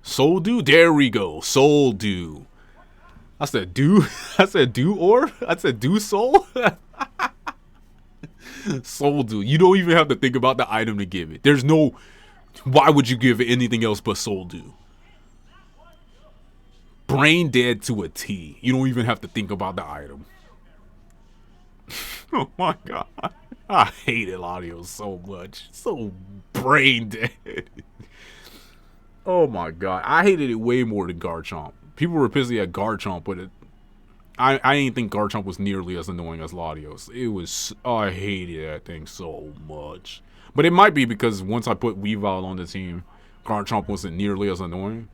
Soul Dew? There we go. Soul Dew. I said Dew? I said Dew Orb? I said Dew Soul? Soul Dew. You don't even have to think about the item to give it. There's no... Why would you give it anything else but Soul Dew? Brain dead to a T. You don't even have to think about the item. Oh my god. I hated Latios so much. So brain dead. Oh my god. I hated it way more than Garchomp. People were pissy at Garchomp, but I didn't think Garchomp was nearly as annoying as Latios. It was... I hated that thing so much. But it might be because once I put Weavile on the team, Garchomp wasn't nearly as annoying.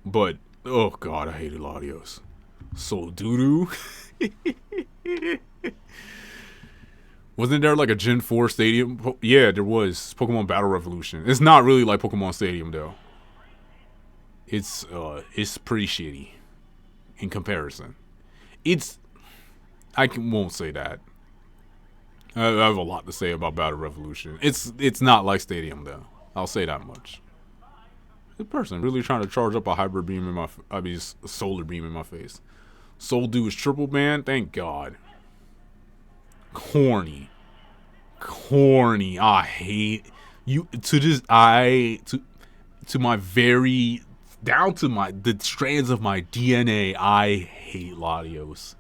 But, oh god, I hated Latios. So doo-doo. Wasn't there like a Gen 4 stadium? Yeah, there was. Pokemon Battle Revolution. It's not really like Pokemon Stadium though. It's pretty shitty in comparison. Won't say that. I have a lot to say about Battle Revolution. It's not like Stadium though. I'll say that much. This person really trying to charge up a hybrid beam in my... solar beam in my face. Soul Dew is triple banned? Thank God. Corny. I hate... You... To this... To my very... Down to the strands of my DNA, I hate Latios.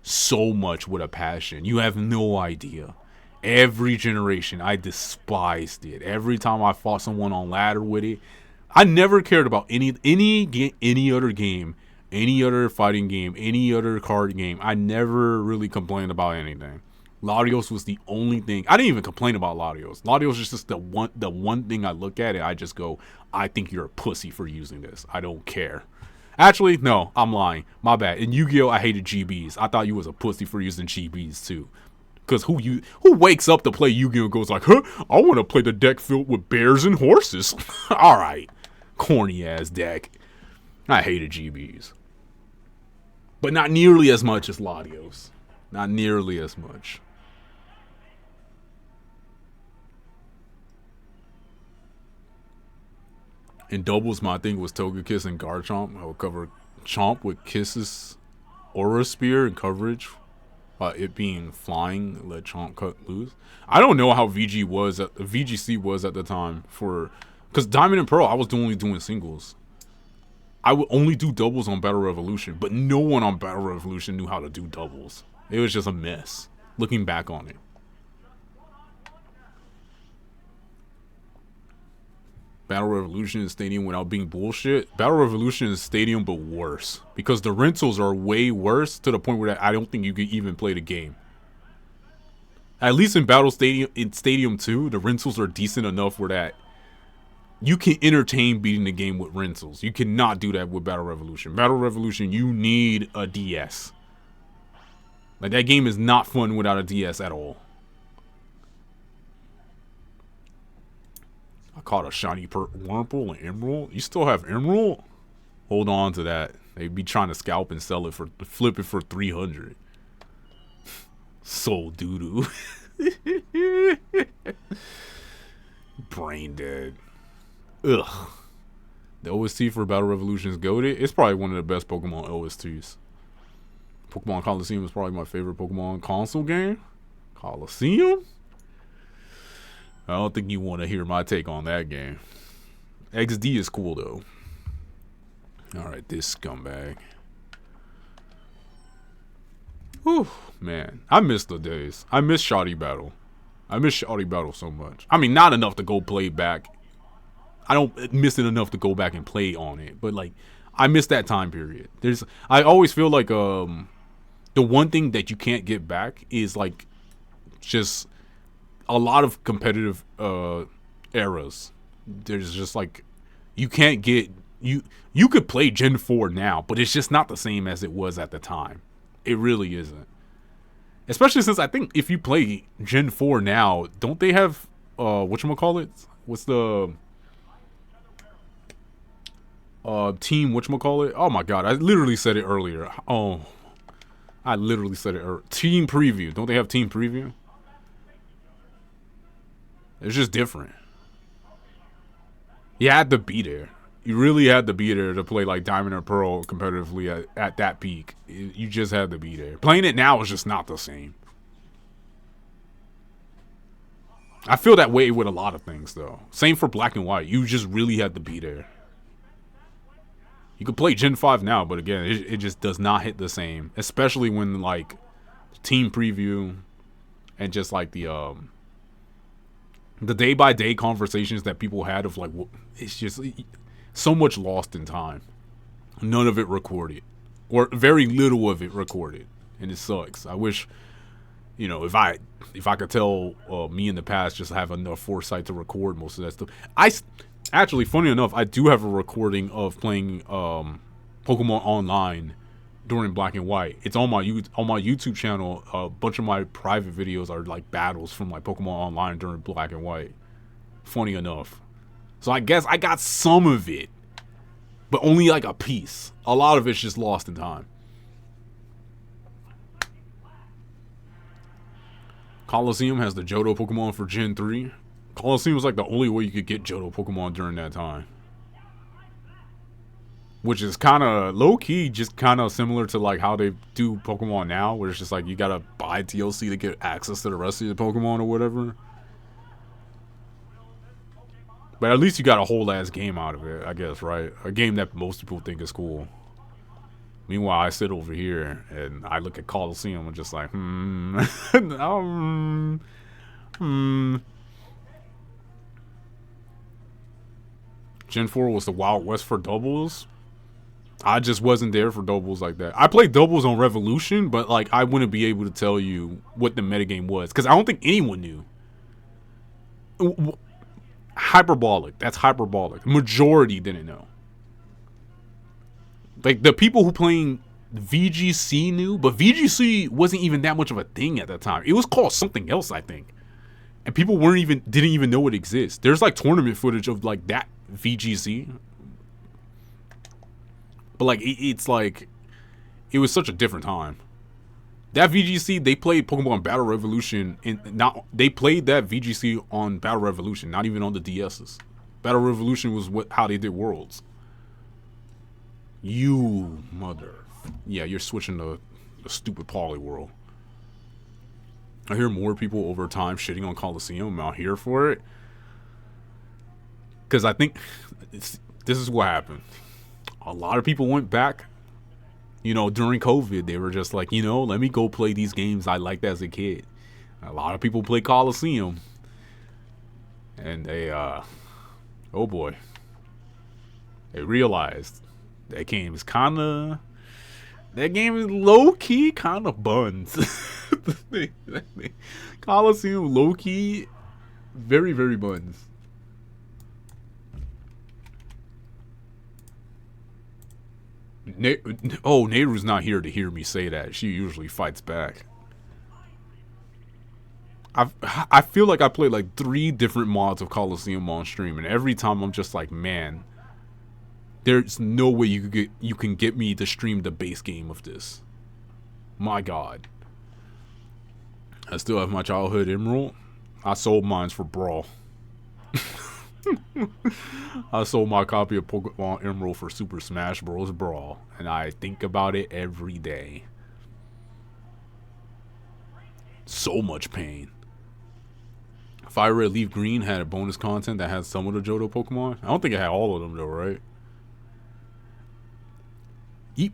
So much with a passion. You have no idea. Every generation, I despised it. Every time I fought someone on ladder with it, I never cared about any other game, any other fighting game, any other card game. I never really complained about anything. Latios was the only thing. I didn't even complain about Latios. Latios is just the one thing I look at it, I just go, I think you're a pussy for using this. I don't care. Actually, no, I'm lying. My bad. In Yu-Gi-Oh, I hated GBs. I thought you was a pussy for using GBs too. Because who wakes up to play Yu-Gi-Oh and goes like, huh, I want to play the deck filled with bears and horses. Alright. Corny ass deck. I hated GBs. But not nearly as much as Latios. Not nearly as much. In doubles, my thing was Togekiss and Garchomp. I would cover Chomp with Kiss's Aura Spear and coverage. It being flying, let Chomp cut loose. I don't know how VGC was at the time for... Because Diamond and Pearl, I was only doing singles. I would only do doubles on Battle Revolution, but no one on Battle Revolution knew how to do doubles. It was just a mess, looking back on it. Battle Revolution Stadium without being bullshit. Battle Revolution is Stadium, but worse. Because the rentals are way worse to the point where I don't think you could even play the game. At least in Battle Stadium, in Stadium 2, the rentals are decent enough where that you can entertain beating the game with rentals. You cannot do that with Battle Revolution. Battle Revolution, you need a DS. Like, that game is not fun without a DS at all. I caught a shiny Wurmple and Emerald. You still have Emerald? Hold on to that. They'd be trying to scalp and sell it for, flip it for 300. Soul doo-doo. Brain dead. Ugh. The OST for Battle Revolution is goated. It's probably one of the best Pokemon OSTs. Pokemon Coliseum is probably my favorite Pokemon console game. Coliseum? I don't think you want to hear my take on that game. XD is cool, though. Alright, this scumbag. Whew, man. I miss the days. I miss Shoddy Battle. I miss Shoddy Battle so much. I mean, not enough to go play back. I don't miss it enough to go back and play on it. But, like, I miss that time period. I always feel like the one thing that you can't get back is, like, just a lot of competitive eras. There's just, like, you can't get... You could play Gen 4 now, but it's just not the same as it was at the time. It really isn't. Especially since I think if you play Gen 4 now, don't they have whatchamacallit? What's the team whatchamacallit? Oh my god, I literally said it earlier. Oh, I literally said it earlier. Team preview. Don't they have team preview? It's just different. You had to be there. You really had to be there to play like Diamond or Pearl competitively at that peak. You just had to be there. Playing it now is just not the same. I feel that way with a lot of things, though. Same for Black and White. You just really had to be there. You could play Gen 5 now, but again, it just does not hit the same. Especially when, like, team preview and just, like, the day-by-day conversations that people had of, like, it's just... so much lost in time. None of it recorded. Or very little of it recorded. And it sucks. I wish, you know, if I could tell me in the past just have enough foresight to record most of that stuff. Actually, funny enough, I do have a recording of playing Pokemon Online during Black and White. It's on my YouTube channel. A bunch of my private videos are like battles from like Pokemon Online during Black and White. Funny enough. So I guess I got some of it, but only like a piece. A lot of it's just lost in time. Coliseum has the Johto Pokemon for Gen 3. Coliseum was like the only way you could get Johto Pokemon during that time. Which is kind of low-key, just kind of similar to like how they do Pokemon now, where it's just like you gotta buy TLC to get access to the rest of the Pokemon or whatever. But at least you got a whole ass game out of it, I guess, right? A game that most people think is cool. Meanwhile, I sit over here and I look at Coliseum and just like, Gen 4 was the Wild West for doubles. I just wasn't there for doubles like that. I played doubles on Revolution, but like I wouldn't be able to tell you what the metagame was because I don't think anyone knew. Hyperbolic. That's hyperbolic. Majority didn't know. Like the people who playing VGC knew, but VGC wasn't even that much of a thing at that time. It was called something else, I think. And people didn't even know it exists. There's like tournament footage of like that VGC. But like it's like it was such a different time. That VGC, they played Pokemon Battle Revolution, they played that VGC on Battle Revolution, not even on the DS's. Battle Revolution was how they did Worlds. You mother, yeah, you're switching to the stupid Polyworld. I hear more people over time shitting on Coliseum. I'm out here for it, because I think this is what happened. A lot of people went back. You know, during COVID, they were just like, you know, let me go play these games I liked as a kid. A lot of people play Coliseum. And they Oh boy. They realized that game is kinda... That game is low-key kinda buns. Coliseum low-key very, very buns. Nehru's not here to hear me say that. She usually fights back. I feel like I played like 3 different mods of Coliseum on stream, and every time I'm just like, man, there's no way you can get me to stream the base game of this. My God. I still have my childhood Emerald. I sold mine for Brawl. I sold my copy of Pokemon Emerald for Super Smash Bros. Brawl, and I think about it every day. So much pain. Fire Red Leaf Green had a bonus content that had some of the Johto Pokemon. I don't think it had all of them though, right?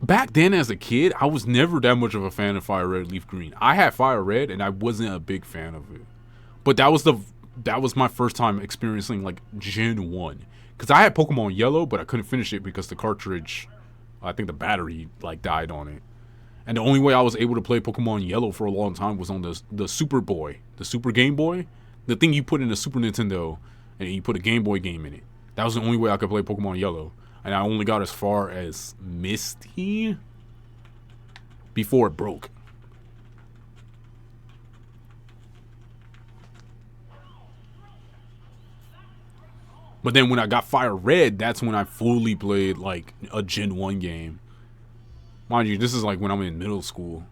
Back then as a kid, I was never that much of a fan of Fire Red Leaf Green. I had Fire Red and I wasn't a big fan of it. But that was my first time experiencing like Gen 1. Because I had Pokemon Yellow, but I couldn't finish it because the cartridge, I think the battery like died on it. And the only way I was able to play Pokemon Yellow for a long time was on the Super Boy, the Super Game Boy. The thing you put in the Super Nintendo and you put a Game Boy game in it. That was the only way I could play Pokemon Yellow. And I only got as far as Misty before it broke. But then when I got Fire Red, that's when I fully played like a Gen 1 game. Mind you, this is like when I'm in middle school.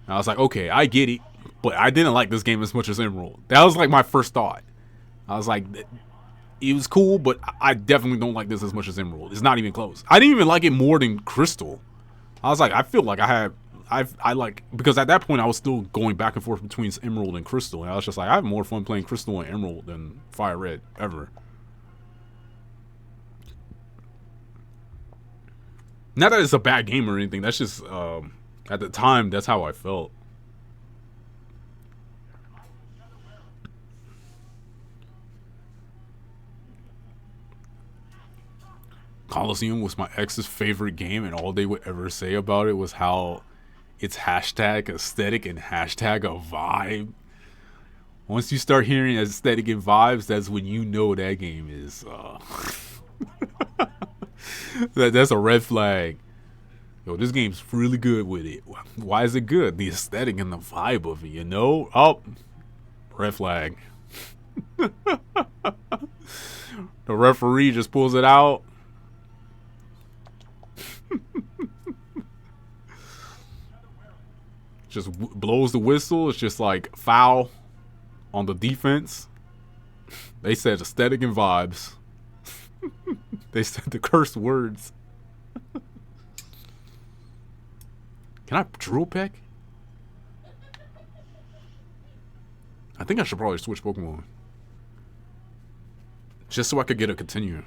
And I was like, okay, I get it. But I didn't like this game as much as Emerald. That was like my first thought. I was like, it was cool, but I definitely don't like this as much as Emerald. It's not even close. I didn't even like it more than Crystal. I was like, I feel like I like, because at that point I was still going back and forth between Emerald and Crystal. And I was just like, I have more fun playing Crystal and Emerald than Fire Red ever. Not that it's a bad game or anything. That's just, at the time, that's how I felt. Coliseum was my ex's favorite game, and all they would ever say about it was how it's hashtag aesthetic and hashtag a vibe. Once you start hearing aesthetic and vibes, that's when you know that game is that's a red flag. Yo, this game's really good with it. Why is it good? The aesthetic and the vibe of it, you know? Oh, red flag. The referee just pulls it out. Just blows the whistle. It's just like foul on the defense. They said aesthetic and vibes. They said the cursed words. Can I drill peck? I think I should probably switch Pokemon. Just so I could get a continue.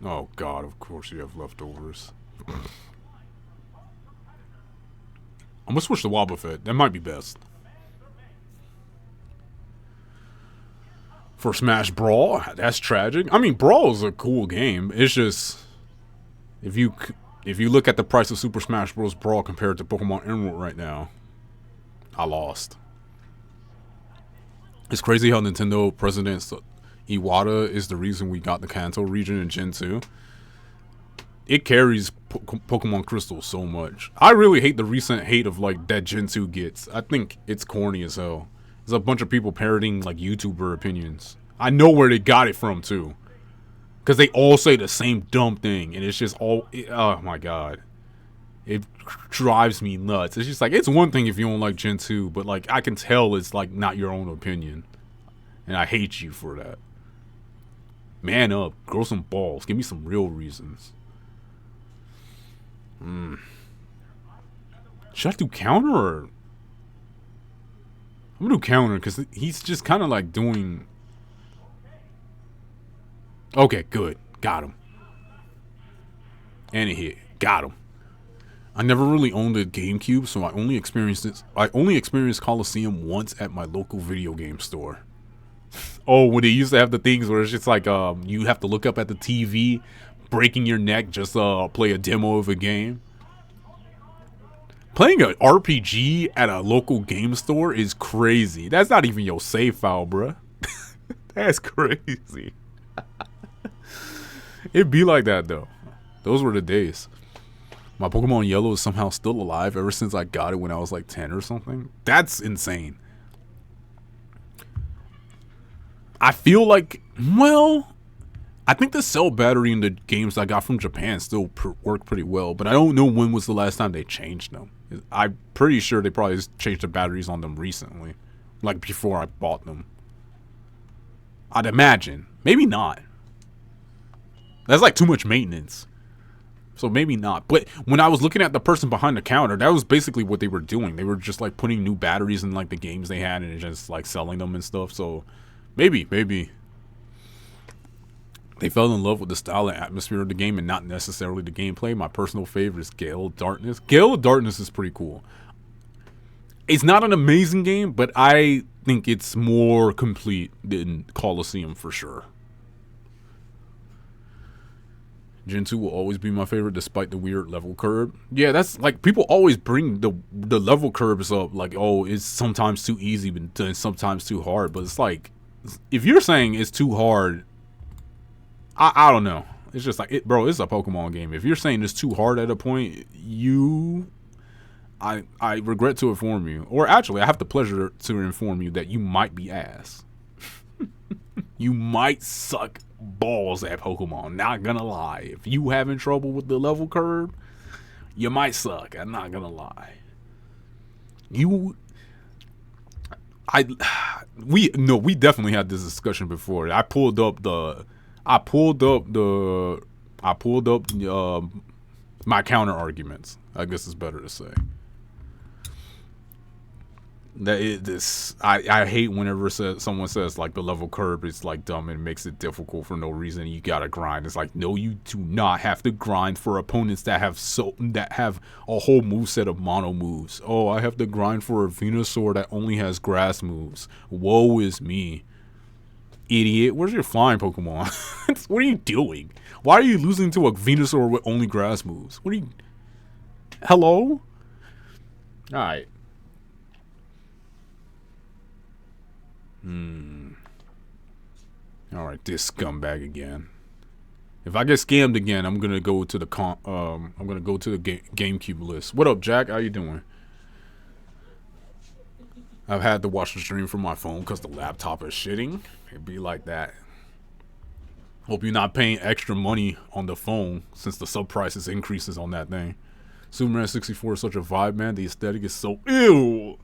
Oh God, of course you have leftovers. I'm gonna switch to Wobbuffet. That might be best. For Smash Brawl, that's tragic. I mean, Brawl is a cool game. It's just, if you look at the price of Super Smash Bros. Brawl compared to Pokemon Emerald right now, I lost. It's crazy how Nintendo President Iwata is the reason we got the Kanto region in Gen 2. It carries Pokemon Crystal so much. I really hate the recent hate of like that Gen 2 gets. I think it's corny as hell. There's a bunch of people parroting like YouTuber opinions. I know where they got it from too, because they all say the same dumb thing, and it's just all. Oh my God, it drives me nuts. It's just like, it's one thing if you don't like Gen 2, but like I can tell it's like not your own opinion, and I hate you for that. Man up, grow some balls, give me some real reasons. Should I do counter or? I'm gonna do counter because he's just kind of like doing. Okay, good. Got him. And it hit. Got him. I never really owned a GameCube, so I only experienced Coliseum once at my local video game store. Oh, when they used to have the things where it's just like you have to look up at the TV, breaking your neck just play a demo of a game. Playing an RPG at a local game store is crazy. That's not even your save file, bruh. That's crazy. It'd be like that though. Those were the days. My Pokemon Yellow is somehow still alive ever since I got it when I was like 10 or something. That's insane. I feel like, well, I think the cell battery in the games I got from Japan still work pretty well, but I don't know when was the last time they changed them. I'm pretty sure they probably changed the batteries on them recently, like before I bought them. I'd imagine. Maybe not. That's like too much maintenance. So maybe not. But when I was looking at the person behind the counter, that was basically what they were doing. They were just like putting new batteries in like the games they had and just like selling them and stuff. So maybe they fell in love with the style and atmosphere of the game and not necessarily the gameplay. My personal favorite is Gale of Darkness. Gale of Darkness is pretty cool. It's not an amazing game, but I think it's more complete than Coliseum for sure. Gen 2 will always be my favorite despite the weird level curve. Yeah, that's like people always bring the level curves up like, oh, it's sometimes too easy but sometimes too hard. But it's like, if you're saying it's too hard, I don't know. It's just like, bro, it's a Pokemon game. If you're saying it's too hard at a point, I regret to inform you. Or actually, I have the pleasure to inform you that you might be ass. You might suck balls at Pokemon, not gonna lie. If you having trouble with the level curve, you might suck. I'm not gonna lie. We definitely had this discussion before. I pulled up my counter arguments, I guess it's better to say. I hate whenever someone says like the level curve is like dumb and makes it difficult for no reason. You gotta grind. It's like, no, you do not have to grind for opponents that have a whole moveset of mono moves. Oh, I have to grind for a Venusaur that only has grass moves. Woe is me, idiot. Where's your flying Pokemon? What are you doing? Why are you losing to a Venusaur with only grass moves? What are you? Hello? All right. All right, this scumbag again. If I get scammed again, I'm gonna go to the GameCube list. What up, Jack? How you doing? I've had to watch the stream from my phone because the laptop is shitting. It'd be like that. Hope you're not paying extra money on the phone since the sub prices increases on that thing. Superman 64 is such a vibe, man. The aesthetic is so ew.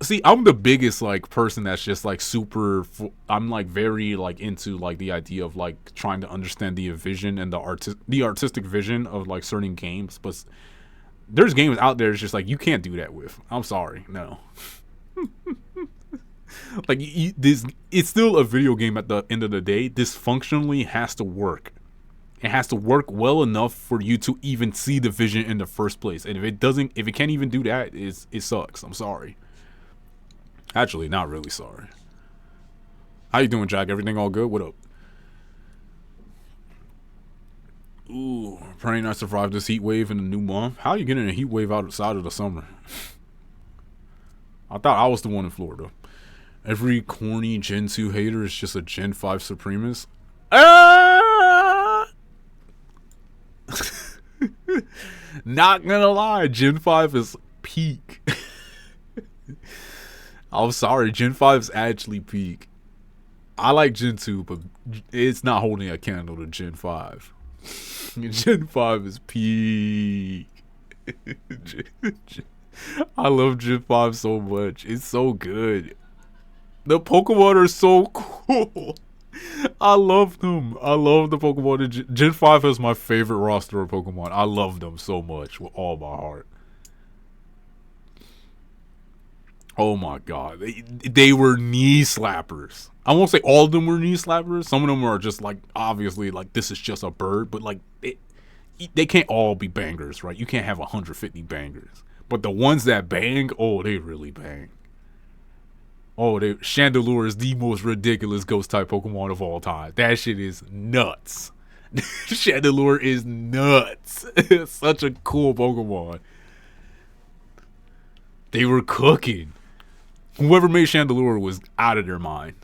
See, I'm the biggest like person that's just like super. I'm like very like into like the idea of like trying to understand the vision and the artistic vision of like certain games. But there's games out there that's just like you can't do that with. I'm sorry, no. Like it's still a video game at the end of the day. This functionally has to work. It has to work well enough for you to even see the vision in the first place. And if it can't even do that, it sucks. I'm sorry. Actually, not really sorry. How you doing, Jack? Everything all good? What up? Ooh, praying I survive this heat wave in the new month. How are you getting a heat wave outside of the summer? I thought I was the one in Florida. Every corny Gen 2 hater is just a Gen 5 supremacist. Not gonna lie, Gen 5 is peak. I'm sorry, Gen 5 is actually peak. I like Gen 2, but it's not holding a candle to Gen 5. Gen 5 is peak. I love Gen 5 so much. It's so good. The Pokemon are so cool. I love them. I love the Pokemon. Gen 5 is my favorite roster of Pokemon. I love them so much with all my heart. Oh my god, they were knee slappers. I won't say all of them were knee slappers. Some of them are just like obviously like this is just a bird, but like they can't all be bangers, right? You can't have 150 bangers, but the ones that bang, oh, they really bang. Oh, Chandelure is the most ridiculous ghost type Pokemon of all time. That shit is nuts. Chandelure is nuts. It's such a cool Pokemon. They were cooking. Whoever made Chandelure was out of their mind.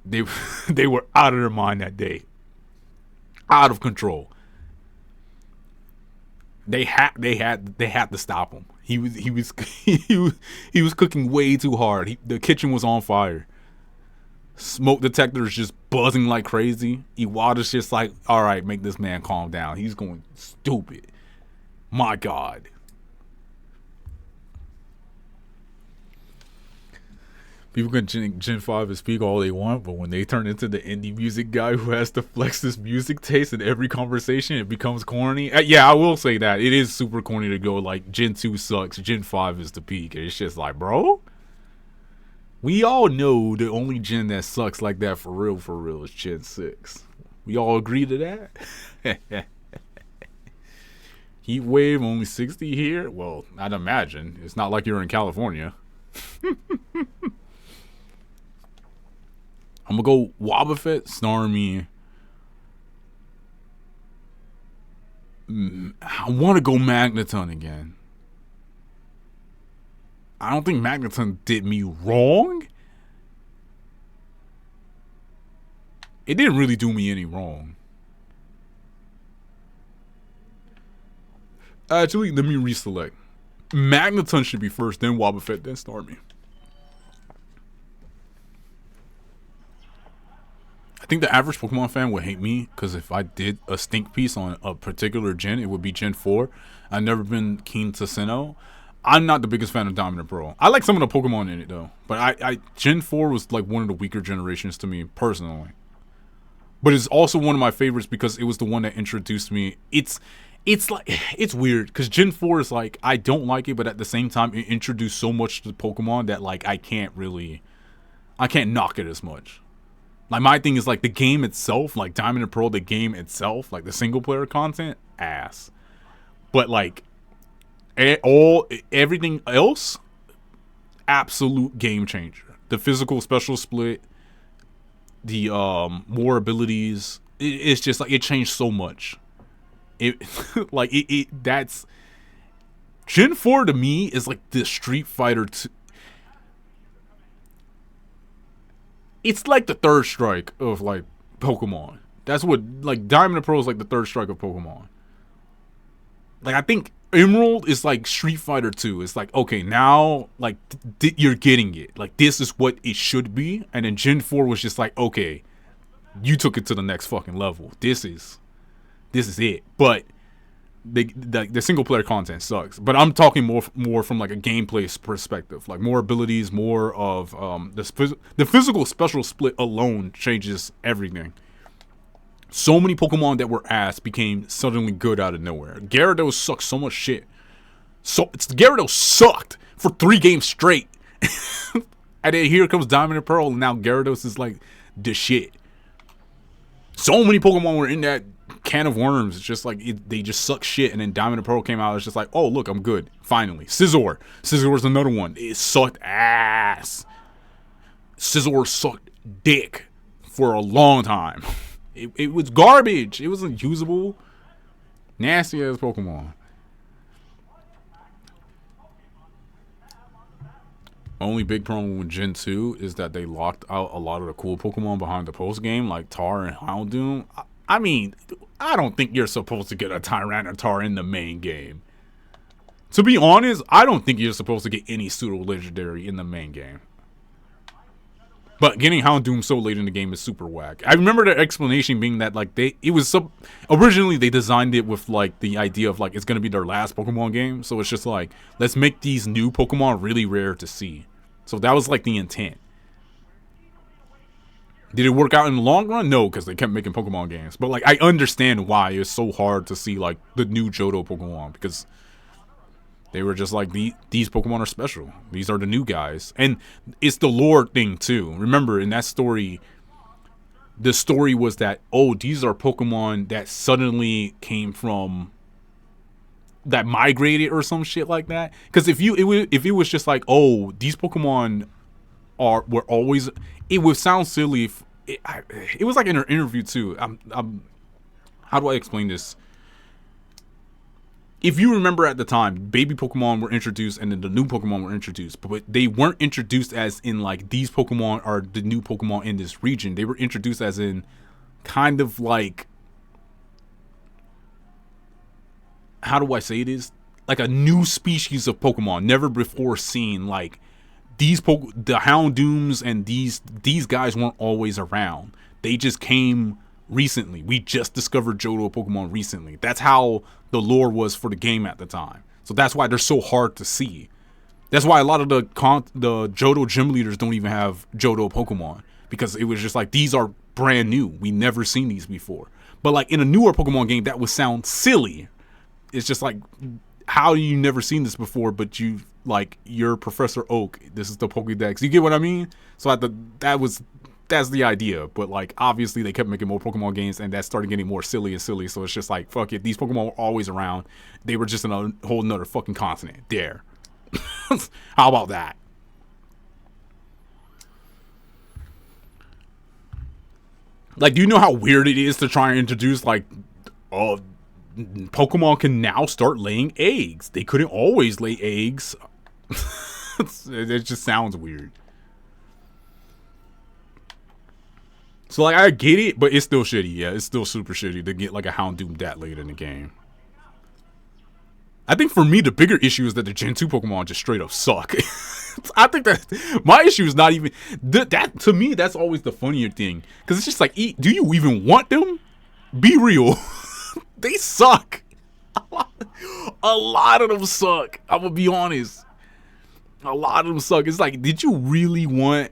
They they were out of their mind that day. Out of control. They had to stop him. He was he was cooking way too hard. The kitchen was on fire. Smoke detectors just buzzing like crazy. Iwata's just like, all right, make this man calm down. He's going stupid. My God. People can Gen 5 and speak all they want, but when they turn into the indie music guy who has to flex this music taste in every conversation, it becomes corny. Yeah, I will say that. It is super corny to go like, Gen 2 sucks, Gen 5 is the peak. And it's just like, bro, we all know the only gen that sucks like that for real is Gen 6. We all agree to that? Heat wave only 60 here? Well, I'd imagine. It's not like you're in California. I'm gonna go Wobbuffet, Snarmy. I want to go Magneton again. I don't think Magneton did me wrong. It didn't really do me any wrong. Actually, let me reselect. Magneton should be first, then Wobbuffet, then Snarmy. I think the average Pokemon fan would hate me because if I did a stink piece on a particular gen, it would be Gen 4. I've never been keen to Sinnoh. I'm not the biggest fan of Diamond and Pearl. I like some of the Pokemon in it though, but I Gen 4 was like one of the weaker generations to me personally. But it's also one of my favorites because it was the one that introduced me. It's like it's weird because Gen 4 is like I don't like it, but at the same time it introduced so much to Pokemon that like I can't knock it as much. Like my thing is like the game itself, like Diamond and Pearl, the game itself, like the single player content, ass. But like everything else, absolute game changer. The physical special split, the more abilities, it's just like it changed so much. That's Gen 4 to me is like the Street Fighter 2. It's like the third strike of like Pokemon. That's what like Diamond and Pearl is like the third strike of Pokemon. Like I think Emerald is like Street Fighter 2. It's like okay now like you're getting it. Like this is what it should be. And then Gen 4 was just like okay, you took it to the next fucking level. This is it. But the single player content sucks. But I'm talking more from like a gameplay perspective, like more abilities, more of the physical special split alone changes everything. So many Pokemon that were ass became suddenly good out of nowhere. Gyarados sucked so much shit. Gyarados sucked for 3 games straight. And then here comes Diamond and Pearl, and now Gyarados is like the shit. So many Pokemon were in that can of worms. It's just like they just suck shit, and then Diamond and Pearl came out. It's just like, oh look, I'm good. Finally, Scizor's another one. It sucked ass. Scizor sucked dick for a long time. It was garbage. It wasn't usable. Nasty ass Pokemon. Only big problem with Gen 2 is that they locked out a lot of the cool Pokemon behind the post game, like Tar and Houndoom. I mean, I don't think you're supposed to get a Tyranitar in the main game. To be honest, I don't think you're supposed to get any pseudo-legendary in the main game. But getting Houndoom so late in the game is super whack. I remember the explanation being that like originally they designed it with like the idea of like it's gonna be their last Pokemon game, so it's just like let's make these new Pokemon really rare to see. So that was like the intent. Did it work out in the long run? No, because they kept making Pokemon games. But like I understand why it's so hard to see like the new Johto Pokemon because They were just like, these Pokemon are special. These are the new guys. And it's the lore thing, too. Remember, in that story, the story was that, oh, these are Pokemon that suddenly came from, that migrated or some shit like that. Because if it was just like, oh, these Pokemon were always, it would sound silly if, it was like in an interview, too. How do I explain this? If you remember at the time, baby Pokemon were introduced and then the new Pokemon were introduced, but they weren't introduced as in like these Pokemon are the new Pokemon in this region. They were introduced as in kind of like, how do I say it is? Like a new species of Pokemon never before seen. Like the Houndooms and these guys weren't always around. They just came recently. We just discovered Johto Pokemon recently. That's how the lore was for the game at the time. So that's why they're so hard to see. That's why a lot of the Johto gym leaders don't even have Johto Pokemon, because it was just like, these are brand new. We never seen these before. But like in a newer Pokemon game, that would sound silly. It's just like, how you never seen this before, but you like, you're Professor Oak. This is the Pokédex. You get what I mean? So that's the idea. But like, obviously they kept making more Pokemon games and that started getting more silly and silly. So it's just like, fuck it. These Pokemon were always around. They were just in a whole nother fucking continent. There. How about that? Like, do you know how weird it is to try and introduce like, Pokemon can now start laying eggs. They couldn't always lay eggs. It just sounds weird. So, like, I get it, but it's still shitty. Yeah, it's still super shitty to get, like, a Houndoom that late in the game. I think for me, the bigger issue is that the Gen 2 Pokemon just straight up suck. I think that my issue is not even... That to me, that's always the funnier thing. Because it's just like, do you even want them? Be real. They suck. A lot of them suck. I'm going to be honest. A lot of them suck. It's like, did you really want...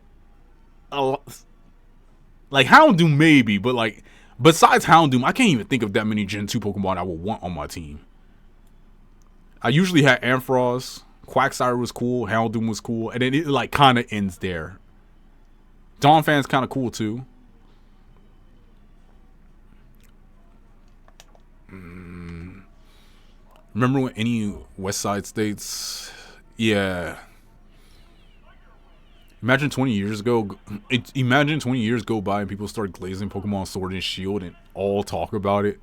Like, Houndoom maybe, but like, besides Houndoom, I can't even think of that many Gen 2 Pokemon I would want on my team. I usually had Ampharos, Quagsire was cool, Houndoom was cool, and then it like kind of ends there. Donphan's kind of cool too. Remember when any West Side states? Yeah. Imagine 20 years ago. Imagine 20 years go by and people start glazing Pokemon Sword and Shield and all talk about it.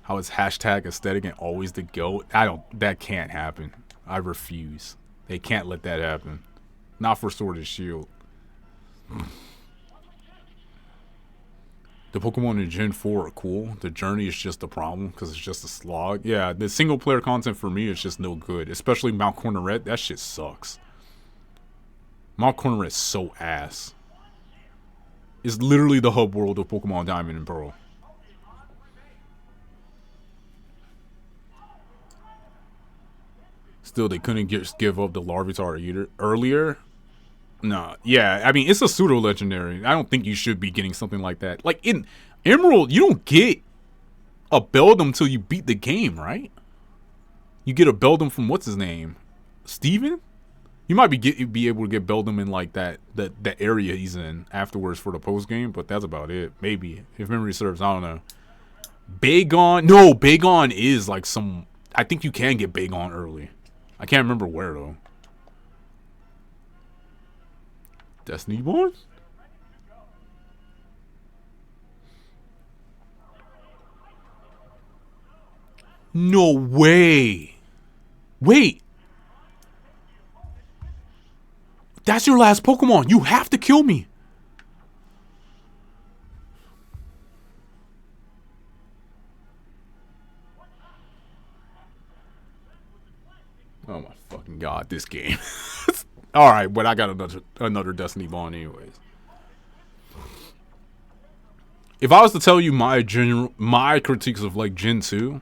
How it's hashtag aesthetic and always the GOAT. That can't happen. I refuse. They can't let that happen. Not for Sword and Shield. The Pokemon in Gen 4 are cool. The journey is just a problem because it's just a slog. Yeah, the single player content for me is just no good. Especially Mount Corneret. That shit sucks. Mount Corneret is so ass. It's literally the hub world of Pokemon Diamond and Pearl. Still, they couldn't give up the Larvitar either earlier. No, yeah, I mean, it's a pseudo-legendary. I don't think you should be getting something like that. Like, in Emerald, you don't get a Beldum until you beat the game, right? You get a Beldum from, what's his name? Steven? You might be able to get Beldum in, like, that area he's in afterwards for the post-game, but that's about it. Maybe. If memory serves, I don't know. Bagon? No, Bagon is, like, some... I think you can get Bagon early. I can't remember where, though. Destiny Bond? No way. Wait. That's your last Pokemon. You have to kill me. Oh my fucking god, this game. Alright, but I got another Destiny Bond anyways. If I was to tell you my critiques of like Gen 2,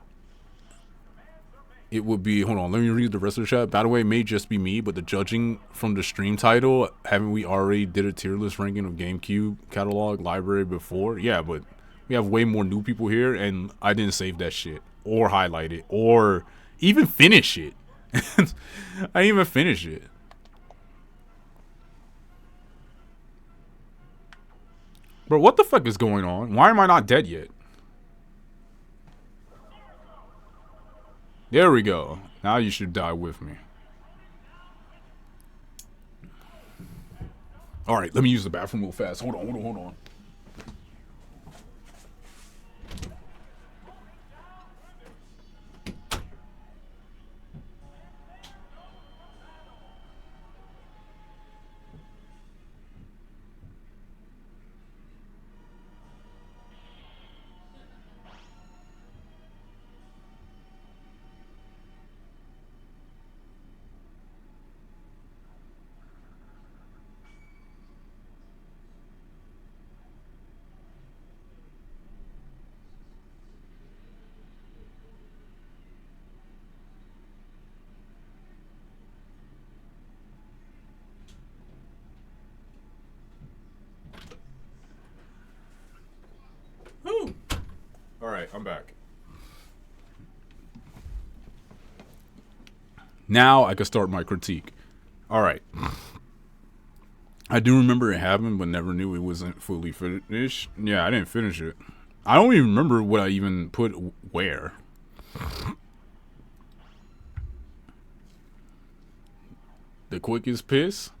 it would be, hold on, let me read the rest of the chat. By the way, it may just be me, but the judging from the stream title, haven't we already did a tier list ranking of GameCube catalog library before? Yeah, but we have way more new people here, and I didn't save that shit, or highlight it, or even finish it. I didn't even finish it. Bro, what the fuck is going on? Why am I not dead yet? There we go. Now you should die with me. Alright, let me use the bathroom real fast. Hold on. Alright, I'm back. Now I can start my critique. Alright. I do remember it happened, but never knew it wasn't fully finished. Yeah, I didn't finish it. I don't even remember what I even put where. The quickest piss.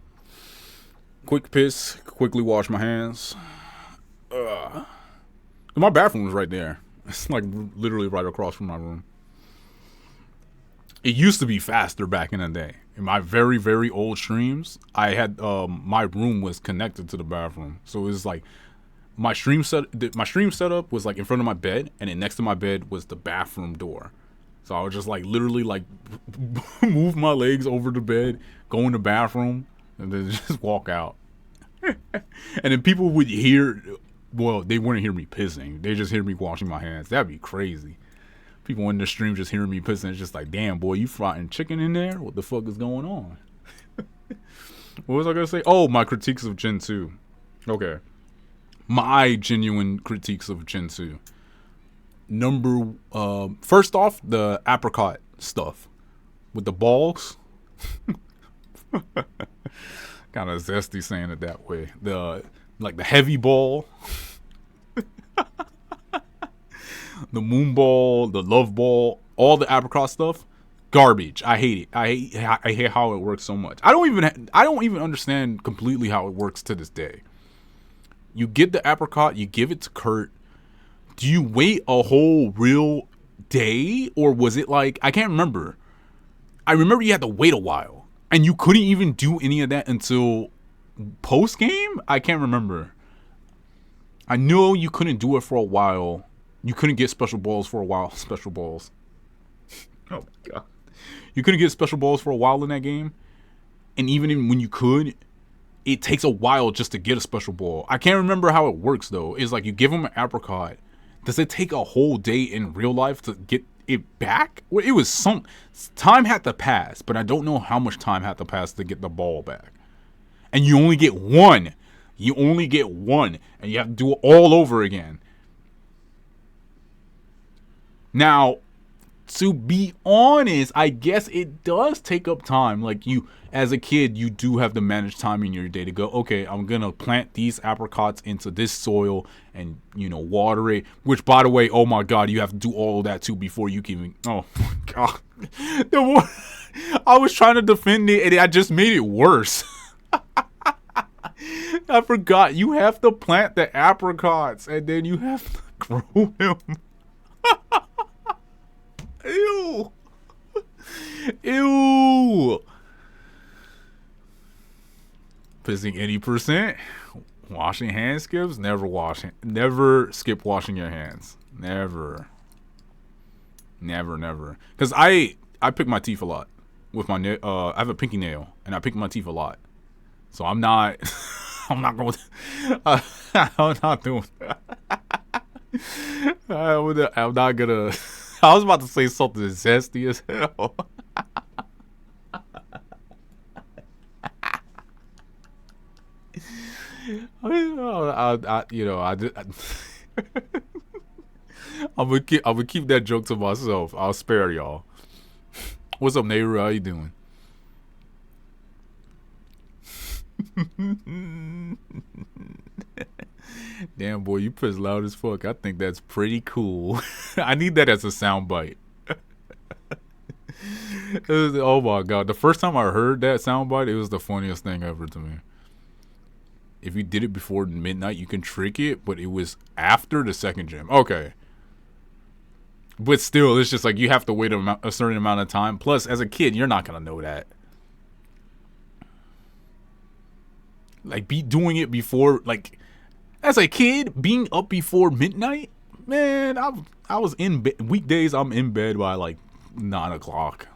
Quick piss. Quickly wash my hands. My bathroom was right there. It's like literally right across from my room. It used to be faster back in the day. In my very, very old streams, I had my room was connected to the bathroom, so it was like my stream setup was like in front of my bed, and then next to my bed was the bathroom door. So I would just like literally like move my legs over the bed, go in the bathroom, and then just walk out. And then people would hear, well, they wouldn't hear me pissing. They just hear me washing my hands. That'd be crazy. People in the stream just hearing me pissing. It's just like, damn, boy, you frying chicken in there? What the fuck is going on? What was I going to say? Oh, my critiques of Gen 2. Okay. My genuine critiques of Gen 2. First off, the apricot stuff. With the balls. Kind of zesty saying it that way. The heavy ball. The moon ball, the love ball, all the apricot stuff, garbage. I hate it. I hate how it works so much. I don't even understand completely how it works to this day. You get the apricot, you give it to Kurt. Do you wait a whole real day, or was it like, I can't remember. I remember you had to wait a while, and you couldn't even do any of that until post game. I can't remember. I know you couldn't do it for a while. You couldn't get special balls for a while. Special balls. Oh, my God. You couldn't get special balls for a while in that game. And even when you could, it takes a while just to get a special ball. I can't remember how it works, though. It's like you give them an apricot. Does it take a whole day in real life to get it back? Well, it was some time had to pass, but I don't know how much time had to pass to get the ball back. And you only get one. You only get one. And you have to do it all over again. Now, to be honest, I guess it does take up time. Like, you, as a kid, you do have to manage time in your day to go, okay, I'm going to plant these apricots into this soil and, water it. Which, by the way, oh my God, you have to do all of that too before you can even, oh my God. I was trying to defend it and I just made it worse. I forgot. You have to plant the apricots and then you have to grow them. Ew. Ew. Pissing any percent. Washing hand skips. Never skip washing your hands. Never. Because I pick my teeth a lot with my I have a pinky nail and I pick my teeth a lot. So I'm not I'm not going to, I'm not doing that. I'm not gonna. I was about to say something zesty as hell. I'm gonna keep that joke to myself. I'll spare y'all. What's up, Nehru? How you doing? Damn, boy, you piss loud as fuck. I think that's pretty cool. I need that as a soundbite. Oh my god, the first time I heard that soundbite, it was the funniest thing ever to me. If you did it before midnight, you can trick it, but it was after the second gym. Okay. But still, it's just like you have to wait a certain amount of time. Plus, as a kid, you're not going to know that. Like, be doing it before, like, as a kid, being up before midnight, man, I was in bed. Weekdays, I'm in bed by like 9 o'clock.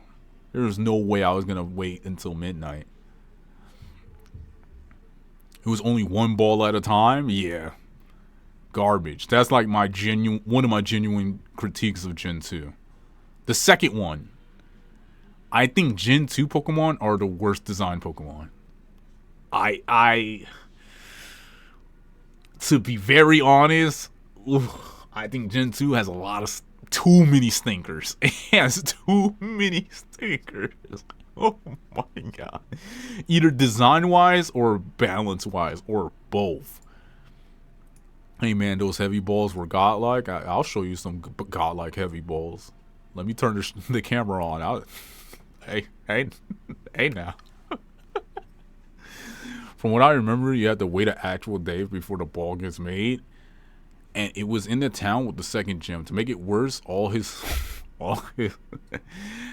There was no way I was going to wait until midnight. It was only one ball at a time? Yeah. Garbage. That's like one of my genuine critiques of Gen 2. The second one. I think Gen 2 Pokemon are the worst designed Pokemon. To be very honest, I think Gen 2 has a lot of too many stinkers. It has too many stinkers. Oh my god. Either design wise or balance wise or both. Hey man, those heavy balls were godlike. I'll show you some godlike heavy balls. Let me turn the camera on. Hey now. From what I remember, you had to wait an actual day before the ball gets made. And it was in the town with the second gym. To make it worse, all his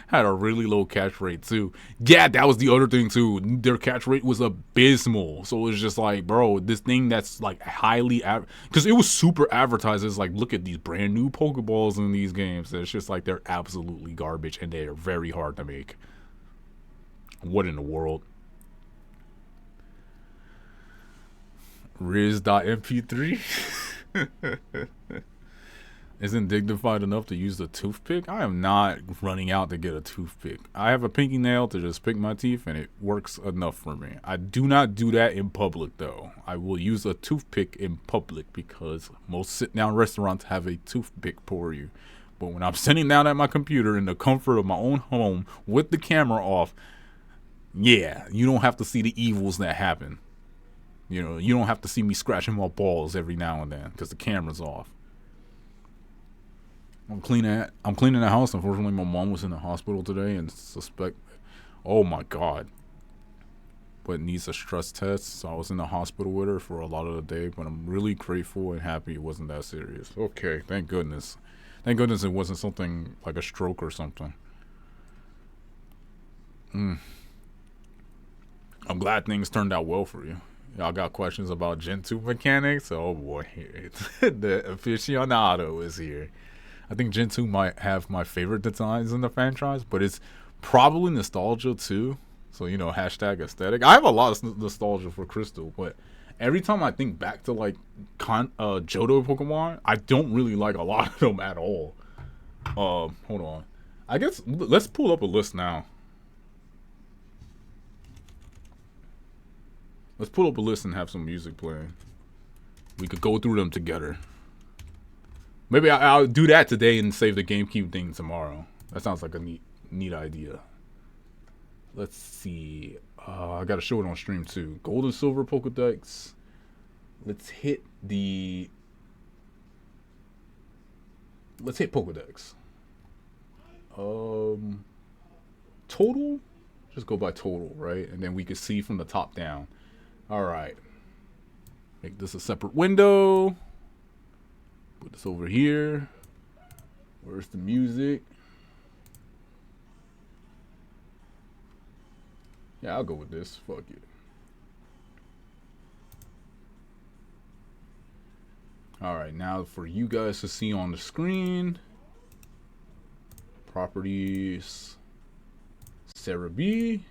had a really low catch rate too. Yeah, that was the other thing too. Their catch rate was abysmal. So it was just like, bro, this thing that's like highly because it was super advertised. It's like, look at these brand new Pokeballs in these games. It's just like they're absolutely garbage and they're very hard to make. What in the world? Riz.mp3 isn't dignified enough to use the toothpick. I am not running out to get a toothpick. I have a pinky nail to just pick my teeth and it works enough for me. I do not do that in public though. I will use a toothpick in public because most sit down restaurants have a toothpick for you. But when I'm sitting down at my computer in the comfort of my own home with the camera off, yeah, you don't have to see the evils that happen. You know, you don't have to see me scratching my balls every now and then because the camera's off. I'm cleaning the house. Unfortunately, my mom was in the hospital today and oh my god. But needs a stress test. So I was in the hospital with her for a lot of the day. But I'm really grateful and happy it wasn't that serious. Okay, thank goodness. Thank goodness it wasn't something like a stroke or something. I'm glad things turned out well for you. Y'all got questions about Gen 2 mechanics? Oh boy, the aficionado is here. I think Gen 2 might have my favorite designs in the franchise, but it's probably nostalgia too. So, you know, hashtag aesthetic. I have a lot of nostalgia for Crystal, but every time I think back to like Johto Pokemon, I don't really like a lot of them at all. Hold on. I guess let's pull up a list now. Let's pull up a list and have some music playing. We could go through them together. Maybe I'll do that today and save the GameCube thing tomorrow. That sounds like a neat idea. Let's see. I gotta show it on stream too. Gold and Silver Pokedex. Let's hit Pokedex. Total? Just go by total, right? And then we can see from the top down. Alright. Make this a separate window. Put this over here. Where's the music? Yeah, I'll go with this. Fuck it. Alright, now for you guys to see on the screen. Properties. Sarah B.